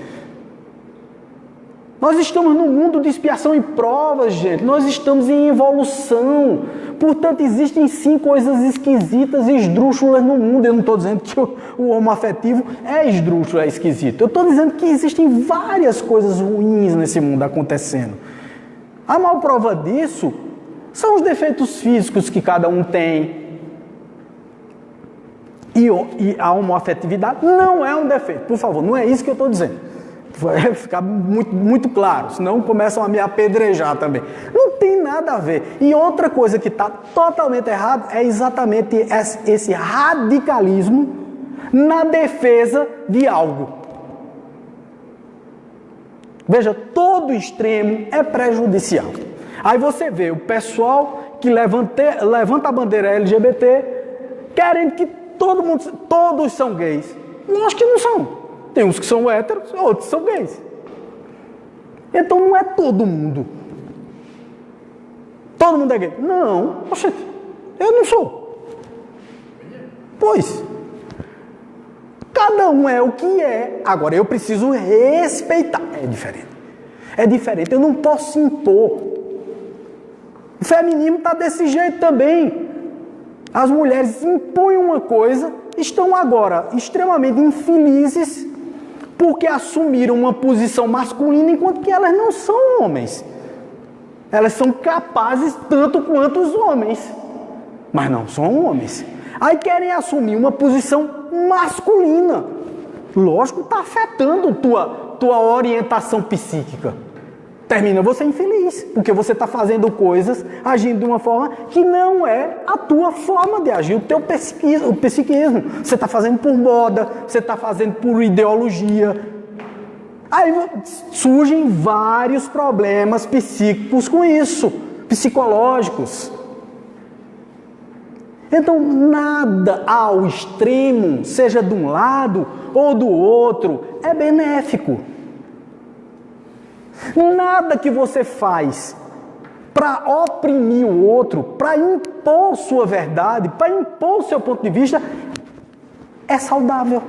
Nós estamos num mundo de expiação e provas, gente. Nós estamos em evolução. Portanto, existem sim coisas esquisitas e esdrúxulas no mundo. Eu não estou dizendo que o homoafetivo é esdrúxulo, é esquisito. Eu estou dizendo que existem várias coisas ruins nesse mundo acontecendo. A maior prova disso são os defeitos físicos que cada um tem. E a homoafetividade não é um defeito. Por favor, não é isso que eu estou dizendo. Vai ficar muito, muito claro, senão começam a me apedrejar também. Não tem nada a ver. E outra coisa que está totalmente errada é exatamente esse radicalismo na defesa de algo. Veja, todo extremo é prejudicial. Aí você vê o pessoal que levanta a bandeira LGBT querendo que todos são gays. Eu acho que não são. Tem uns que são héteros, outros são gays. Então não é todo mundo. Todo mundo é gay. Não, oxe, eu não sou. Pois, cada um é o que é. Agora eu preciso respeitar. É diferente. É diferente, eu não posso impor. O feminismo está desse jeito também. As mulheres impõem uma coisa, estão agora extremamente infelizes porque assumiram uma posição masculina enquanto que elas não são homens. Elas são capazes tanto quanto os homens, mas não são homens. Aí querem assumir uma posição masculina. Lógico, está afetando tua orientação psíquica. Termina você infeliz, porque você está fazendo coisas, agindo de uma forma que não é a tua forma de agir, o teu psiquismo. Você está fazendo por moda, você está fazendo por ideologia. Aí surgem vários problemas psíquicos com isso, psicológicos. Então, nada ao extremo, seja de um lado ou do outro, é benéfico. Nada que você faz para oprimir o outro, para impor sua verdade, para impor seu ponto de vista, é saudável.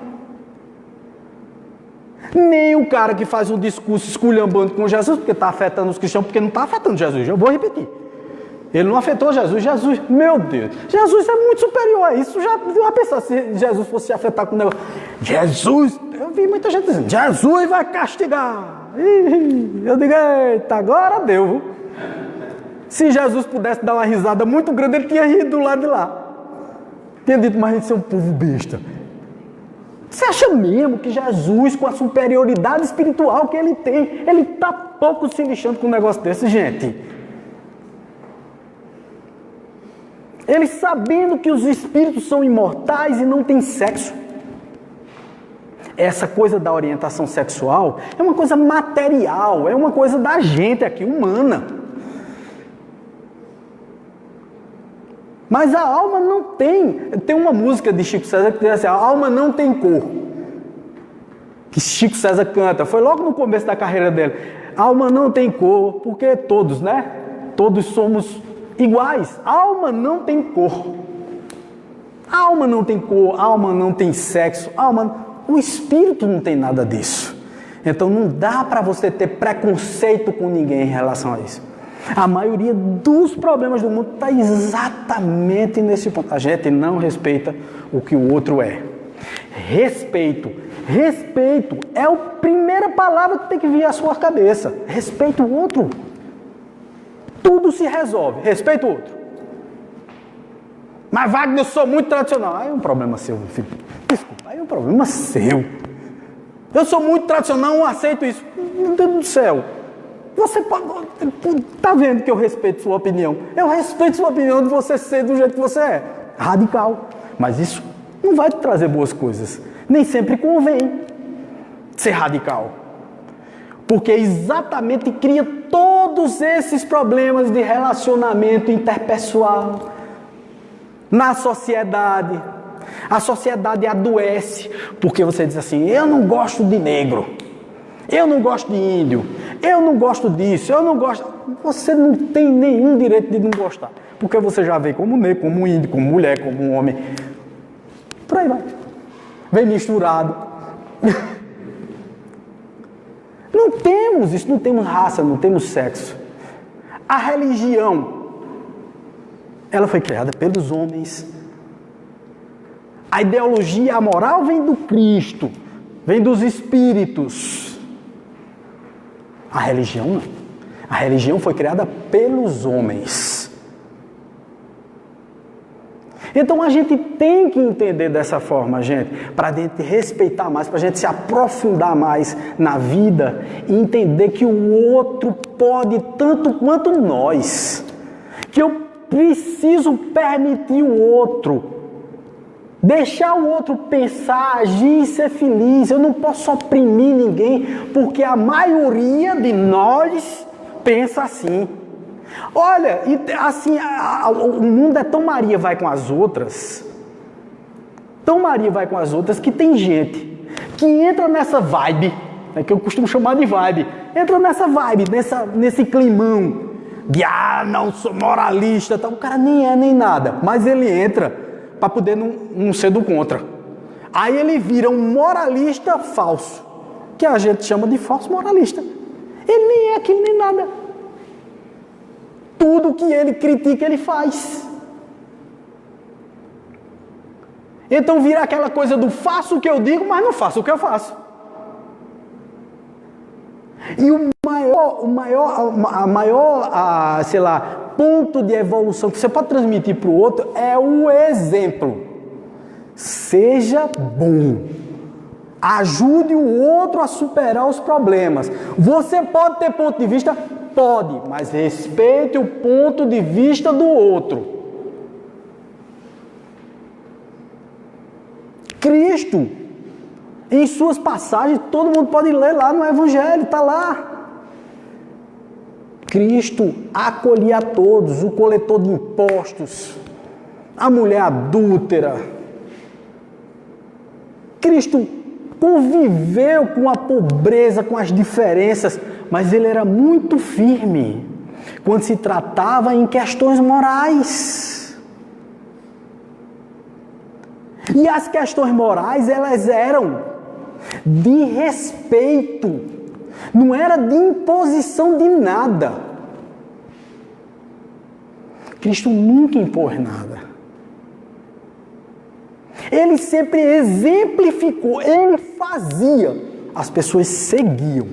Nem o cara que faz um discurso esculhambando com Jesus, porque está afetando os cristãos, porque não está afetando Jesus. Eu vou repetir. Ele não afetou Jesus. Jesus, meu Deus, Jesus é muito superior a isso. Já uma pessoa, se Jesus fosse afetar com o negócio, Jesus, eu vi muita gente dizendo, Jesus vai castigar. Eu digo, eita, agora deu, viu? Se Jesus pudesse dar uma risada muito grande, ele tinha rido do lado de lá. Tinha dito, mas a gente é um povo besta. Você acha mesmo que Jesus, com a superioridade espiritual que ele tem, ele está pouco se lixando com um negócio desse, gente? Ele sabendo que os espíritos são imortais e não têm sexo. Essa coisa da orientação sexual é uma coisa material, é uma coisa da gente aqui, humana. Mas a alma não tem. Tem uma música de Chico César que diz assim, a alma não tem cor. Que Chico César canta, foi logo no começo da carreira dele. A alma não tem cor, porque todos, né? Todos somos iguais. A alma não tem cor. A alma não tem cor, a alma não tem sexo, o espírito não tem nada disso. Então não dá para você ter preconceito com ninguém em relação a isso. A maioria dos problemas do mundo está exatamente nesse ponto. A gente não respeita o que o outro é. Respeito. Respeito é a primeira palavra que tem que vir à sua cabeça. Respeita o outro. Tudo se resolve. Respeita o outro. Mas Wagner, eu sou muito tradicional. Aí é um problema seu, filho. Desculpa, aí é um problema seu. Eu sou muito tradicional, não aceito isso. Meu Deus do céu. Você pode... Está vendo que eu respeito sua opinião? Eu respeito sua opinião de você ser do jeito que você é. Radical. Mas isso não vai te trazer boas coisas. Nem sempre convém ser radical. Porque exatamente cria todos esses problemas de relacionamento interpessoal na sociedade. A sociedade adoece porque você diz assim, eu não gosto de negro, eu não gosto de índio, eu não gosto disso, eu não gosto... Você não tem nenhum direito de não gostar, porque você já vem como negro, como índio, como mulher, como um homem. Por aí vai. Vem misturado. Não temos isso, não temos raça, não temos sexo. A religião, ela foi criada pelos homens. A ideologia, a moral vem do Cristo, vem dos espíritos. A religião não. A religião foi criada pelos homens. Então a gente tem que entender dessa forma, gente, para a gente respeitar mais, para a gente se aprofundar mais na vida e entender que o outro pode tanto quanto nós. Que eu preciso permitir o outro. Deixar o outro pensar, agir e ser feliz. Eu não posso oprimir ninguém, porque a maioria de nós pensa assim. Olha, assim, o mundo é tão Maria vai com as outras, tão Maria vai com as outras, que tem gente que entra nessa vibe, que eu costumo chamar de vibe, entra nessa vibe, nesse climão de, não sou moralista, tá? O cara nem é nem nada, mas ele entra para poder não ser do contra. Aí ele vira um moralista falso, que a gente chama de falso moralista. Ele nem é aquilo nem nada. Tudo que ele critica, ele faz. Então vira aquela coisa do faço o que eu digo, mas não faço o que eu faço. E o maior, sei lá, ponto de evolução que você pode transmitir para o outro é o exemplo. Seja bom. Ajude o outro a superar os problemas. Você pode ter ponto de vista? Pode, mas respeite o ponto de vista do outro. Cristo, Em suas passagens, todo mundo pode ler lá no Evangelho, está lá. Cristo acolhia a todos, o coletor de impostos, a mulher adúltera. Cristo conviveu com a pobreza, com as diferenças, mas ele era muito firme quando se tratava em questões morais. E as questões morais, elas eram de respeito, não era de imposição de nada. Cristo nunca impôs nada. Ele sempre exemplificou, ele fazia, as pessoas seguiam.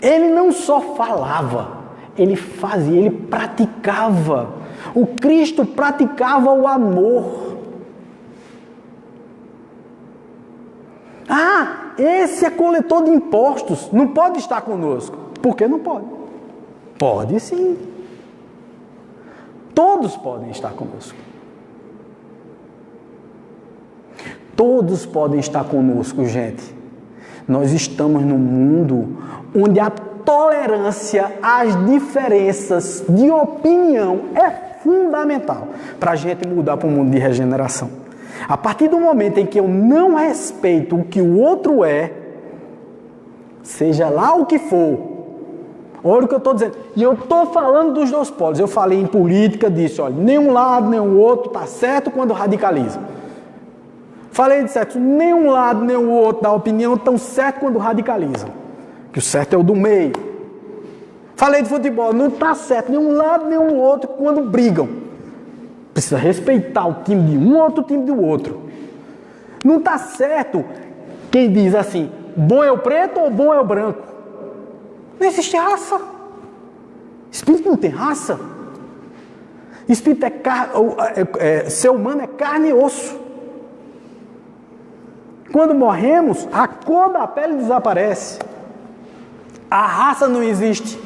Ele não só falava, ele fazia, ele praticava. O Cristo praticava o amor. Ah, esse é coletor de impostos, não pode estar conosco. Por que não pode? Pode sim. Todos podem estar conosco. Todos podem estar conosco, gente. Nós estamos num mundo onde a tolerância às diferenças de opinião é fundamental para a gente mudar para um mundo de regeneração. A partir do momento em que eu não respeito o que o outro é, seja lá o que for, olha o que eu estou dizendo, e eu estou falando dos dois polos. Eu falei em política, disse, olha, nem um lado nem o outro está certo quando radicaliza. Falei de sexo, nem um lado nem o outro da opinião estão certo quando radicalizam, que o certo é o do meio. Falei de futebol, não está certo nem um lado nem o outro quando brigam. Precisa respeitar o time de um ou outro time do outro. Não está certo quem diz assim, bom é o preto ou bom é o branco. Não existe raça. Espírito não tem raça. Espírito ser humano é carne e osso. Quando morremos, a cor da pele desaparece. A raça não existe.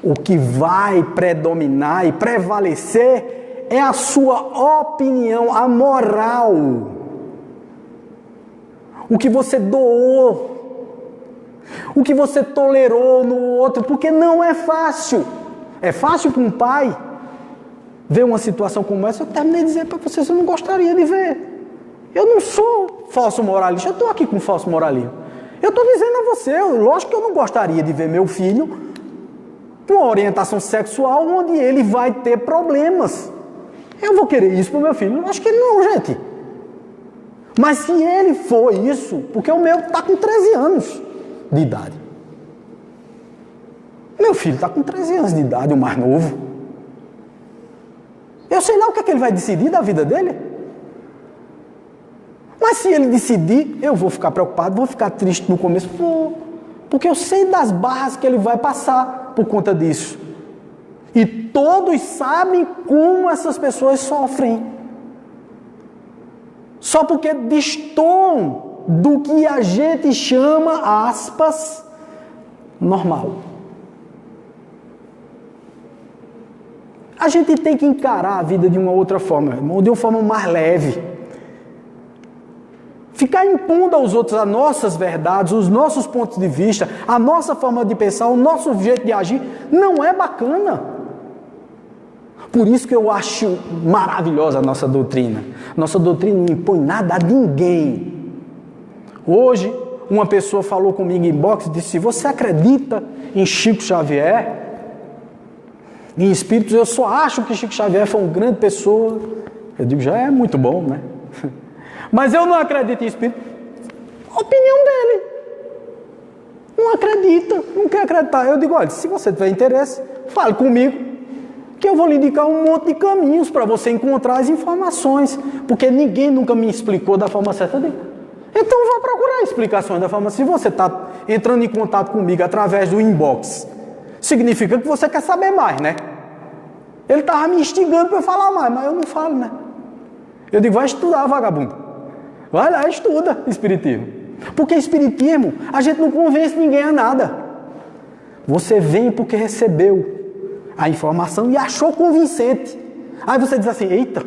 O que vai predominar e prevalecer é a sua opinião, a moral. O que você doou. O que você tolerou no outro. Porque não é fácil. É fácil para um pai ver uma situação como essa. Eu terminei de dizer para vocês, eu não gostaria de ver. Eu não sou falso moralista, eu estou aqui com falso moralismo. Eu estou dizendo a você, lógico que eu não gostaria de ver meu filho com uma orientação sexual onde ele vai ter problemas. Eu vou querer isso para o meu filho? Acho que não, gente. Mas se ele for isso, porque o meu está com 13 anos de idade. Meu filho está com 13 anos de idade, o mais novo. Eu sei lá o que é que ele vai decidir da vida dele. Mas se ele decidir, eu vou ficar preocupado, vou ficar triste no começo, porque eu sei das barras que ele vai passar por conta disso. E todos sabem como essas pessoas sofrem. Só porque destoam do que a gente chama, aspas, normal. A gente tem que encarar a vida de uma outra forma, de uma forma mais leve. Ficar impondo aos outros as nossas verdades, os nossos pontos de vista, a nossa forma de pensar, o nosso jeito de agir, não é bacana. Por isso que eu acho maravilhosa a nossa doutrina. Nossa doutrina não impõe nada a ninguém. Hoje, uma pessoa falou comigo em box e disse, você acredita em Chico Xavier? Em espíritos, eu só acho que Chico Xavier foi uma grande pessoa. Eu digo, já é muito bom, né? Mas eu não acredito em espírito. Opinião dele. Não acredita, não quer acreditar. Eu digo, olha, se você tiver interesse, fale comigo, que eu vou lhe indicar um monte de caminhos para você encontrar as informações. Porque ninguém nunca me explicou da forma certa dele. Então eu vou procurar explicações da forma. Se você está entrando em contato comigo através do inbox, significa que você quer saber mais, né? Ele estava me instigando para eu falar mais, mas eu não falo, né? Eu digo, vai estudar, vagabundo. Vai lá, estuda espiritismo. Porque espiritismo, a gente não convence ninguém a nada. Você vem porque recebeu a informação e achou convincente. Aí você diz assim, eita,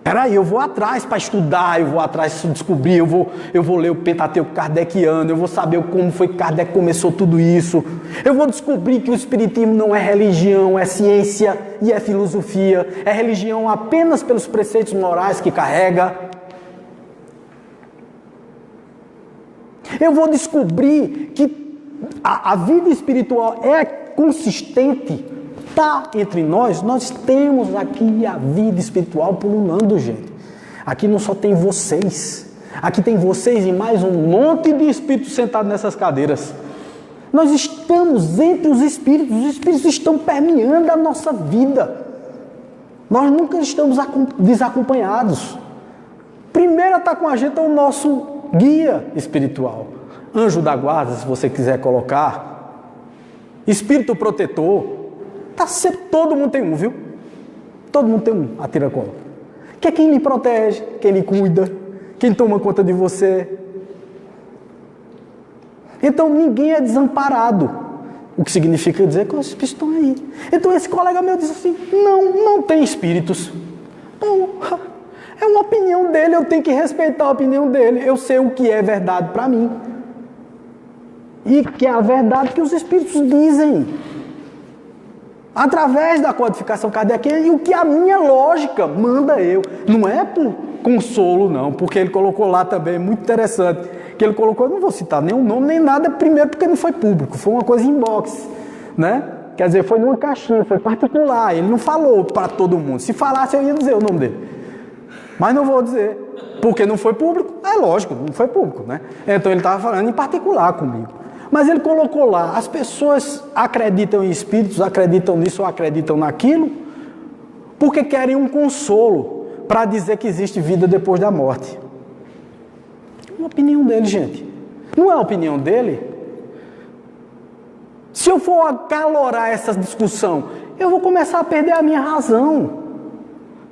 Peraí, eu vou atrás para estudar, eu vou atrás para descobrir, eu vou ler o Pentateuco kardeciano, eu vou saber como foi que Kardec começou tudo isso. Eu vou descobrir que o Espiritismo não é religião, é ciência e é filosofia. É religião apenas pelos preceitos morais que carrega. Eu vou descobrir que a vida espiritual é consistente. Está entre nós temos aqui a vida espiritual pululando, gente. Aqui não só tem vocês, aqui tem vocês e mais um monte de espíritos sentados nessas cadeiras. Nós estamos entre os espíritos estão permeando a nossa vida. Nós nunca estamos desacompanhados. Primeiro a estar com a gente é o nosso guia espiritual, anjo da guarda, se você quiser colocar, espírito protetor. Tá sempre, todo mundo tem um, viu? Todo mundo tem um, a tiracola. Que é quem lhe protege, quem lhe cuida, quem toma conta de você. Então ninguém é desamparado. O que significa dizer que os espíritos estão aí. Então esse colega meu disse assim, não tem espíritos. Não, é uma opinião dele, eu tenho que respeitar a opinião dele. Eu sei o que é verdade para mim. E que é a verdade que os espíritos dizem. Através da codificação kardeciana e o que a minha lógica manda eu. Não é por consolo, não, porque ele colocou lá também, muito interessante, que ele colocou, não vou citar nenhum nome, nem nada, primeiro porque não foi público, foi uma coisa inbox, né? Quer dizer, foi numa caixinha, foi particular, ele não falou para todo mundo. Se falasse, eu ia dizer o nome dele. Mas não vou dizer, porque não foi público, é lógico, não foi público, né? Então ele estava falando em particular comigo. Mas ele colocou lá, as pessoas acreditam em espíritos, acreditam nisso ou acreditam naquilo, porque querem um consolo para dizer que existe vida depois da morte. É uma opinião dele, gente. Não é a opinião dele? Se eu for acalorar essa discussão, eu vou começar a perder a minha razão.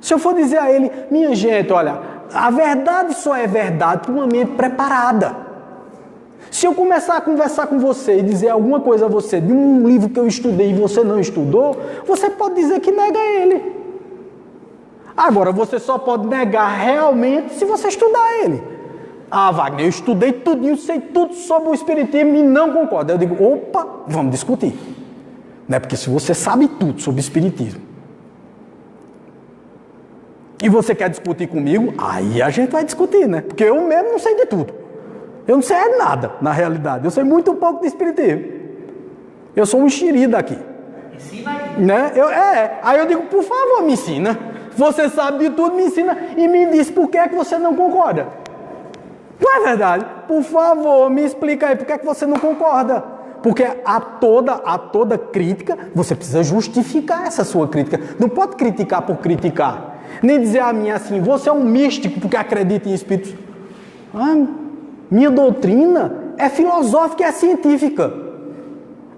Se eu for dizer a ele, minha gente, olha, a verdade só é verdade para uma mente preparada. Se eu começar a conversar com você e dizer alguma coisa a você de um livro que eu estudei e você não estudou, você pode dizer que nega ele. Agora, você só pode negar realmente se você estudar ele. Ah, Wagner, eu estudei tudinho, sei tudo sobre o espiritismo e não concordo. Eu digo, opa, vamos discutir. Né? Porque se você sabe tudo sobre o espiritismo e você quer discutir comigo, aí a gente vai discutir, né? Porque eu mesmo não sei de tudo. Eu não sei nada, na realidade. Eu sei muito pouco de espiritismo. Eu sou um enxerido aqui. Ensina aí. Né? Aí eu digo, por favor, me ensina. Você sabe de tudo, me ensina e me diz por que é que você não concorda. Não é verdade? Por favor, me explica aí por que é que você não concorda. Porque a toda crítica, você precisa justificar essa sua crítica. Não pode criticar por criticar. Nem dizer a mim assim, você é um místico porque acredita em espíritos. Minha doutrina é filosófica e é científica.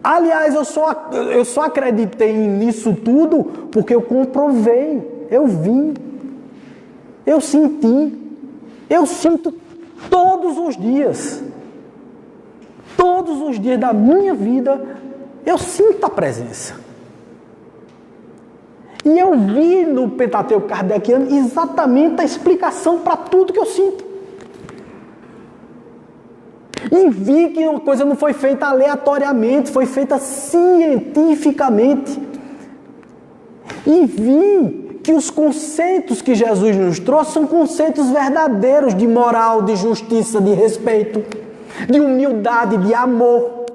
Aliás, eu só acreditei nisso tudo porque eu comprovei, eu vi, eu senti, eu sinto todos os dias da minha vida, eu sinto a presença. E eu vi no Pentateuco kardeciano exatamente a explicação para tudo que eu sinto. E vi que uma coisa não foi feita aleatoriamente, foi feita cientificamente. E vi que os conceitos que Jesus nos trouxe são conceitos verdadeiros de moral, de justiça, de respeito, de humildade, de amor,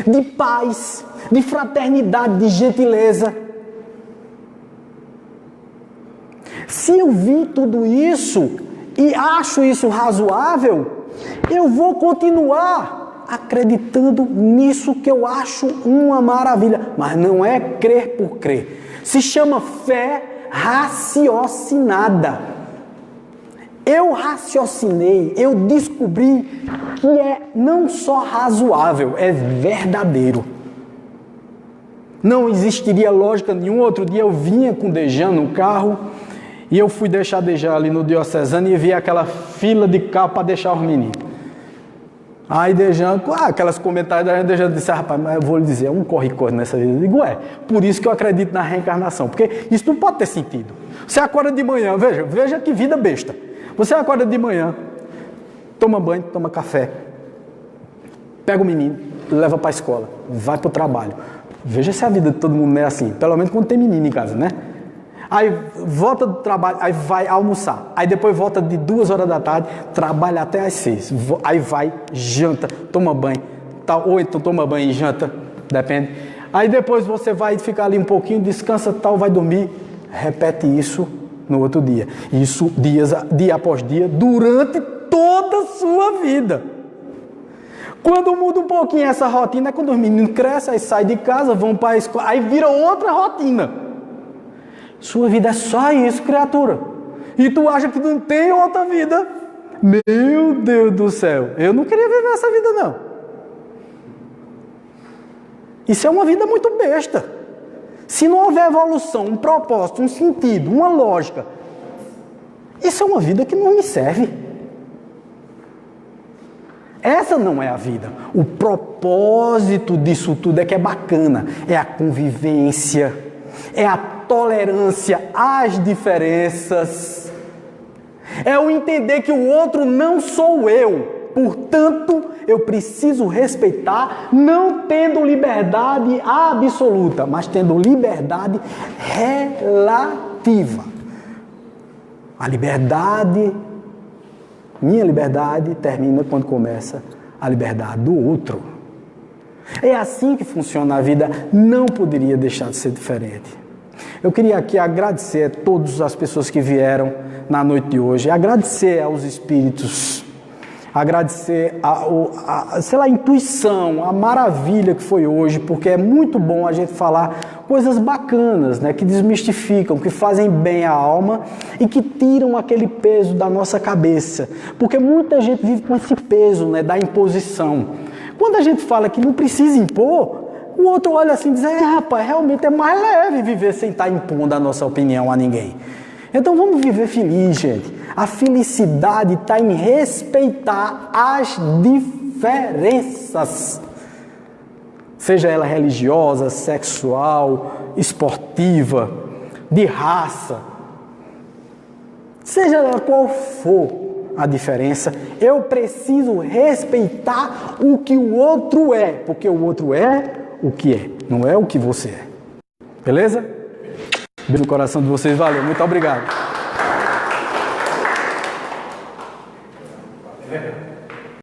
de paz, de fraternidade, de gentileza. Se eu vi tudo isso e acho isso razoável, eu vou continuar acreditando nisso que eu acho uma maravilha. Mas não é crer por crer. Se chama fé raciocinada. Eu raciocinei, eu descobri que é não só razoável, é verdadeiro. Não existiria lógica nenhuma. Outro dia eu vinha com o Dejan no carro e eu fui deixar Dejan ali no Diocesano e vi aquela fila de carro para deixar os meninos. Aí Dejan, aquelas comentários da Dejan disse, rapaz, mas eu vou lhe dizer, é um corre-corre nessa vida. Eu digo, por isso que eu acredito na reencarnação, porque isso não pode ter sentido. Você acorda de manhã, veja que vida besta. Você acorda de manhã, toma banho, toma café, pega o menino, leva para a escola, vai para o trabalho. Veja se a vida de todo mundo não é assim, pelo menos quando tem menino em casa, né? Aí volta do trabalho, aí vai almoçar, aí depois volta de 2 horas da tarde, trabalha até às 6, aí vai, janta, toma banho, tal, ou então toma banho e janta, depende. Aí depois você vai ficar ali um pouquinho, descansa, tal, vai dormir, repete isso no outro dia. Isso dia após dia, durante toda a sua vida. Quando muda um pouquinho essa rotina, é quando os meninos crescem, aí saem de casa, vão para a escola, aí vira outra rotina. Sua vida é só isso, criatura. E tu acha que não tem outra vida? Meu Deus do céu, eu não queria viver essa vida não. Isso é uma vida muito besta. Se não houver evolução, um propósito, um sentido, uma lógica, isso é uma vida que não me serve. Essa não é a vida. O propósito disso tudo é que é bacana. É a convivência, é a tolerância às diferenças, é o entender que o outro não sou eu, portanto eu preciso respeitar, não tendo liberdade absoluta, mas tendo liberdade relativa. A liberdade, minha liberdade, termina quando começa a liberdade do outro. É assim que funciona a vida, não poderia deixar de ser diferente. Eu queria aqui agradecer a todas as pessoas que vieram na noite de hoje, agradecer aos espíritos, agradecer a intuição, a maravilha que foi hoje, porque é muito bom a gente falar coisas bacanas, né, que desmistificam, que fazem bem à alma e que tiram aquele peso da nossa cabeça, porque muita gente vive com esse peso, né, da imposição. Quando a gente fala que não precisa impor, o outro olha assim e diz, rapaz, realmente é mais leve viver sem estar impondo a nossa opinião a ninguém. Então vamos viver feliz, gente. A felicidade está em respeitar as diferenças. Seja ela religiosa, sexual, esportiva, de raça. Seja ela qual for a diferença, eu preciso respeitar o que o outro é, porque o outro é o que é, não é o que você é. Beleza? Beijo no coração de vocês, valeu, muito obrigado.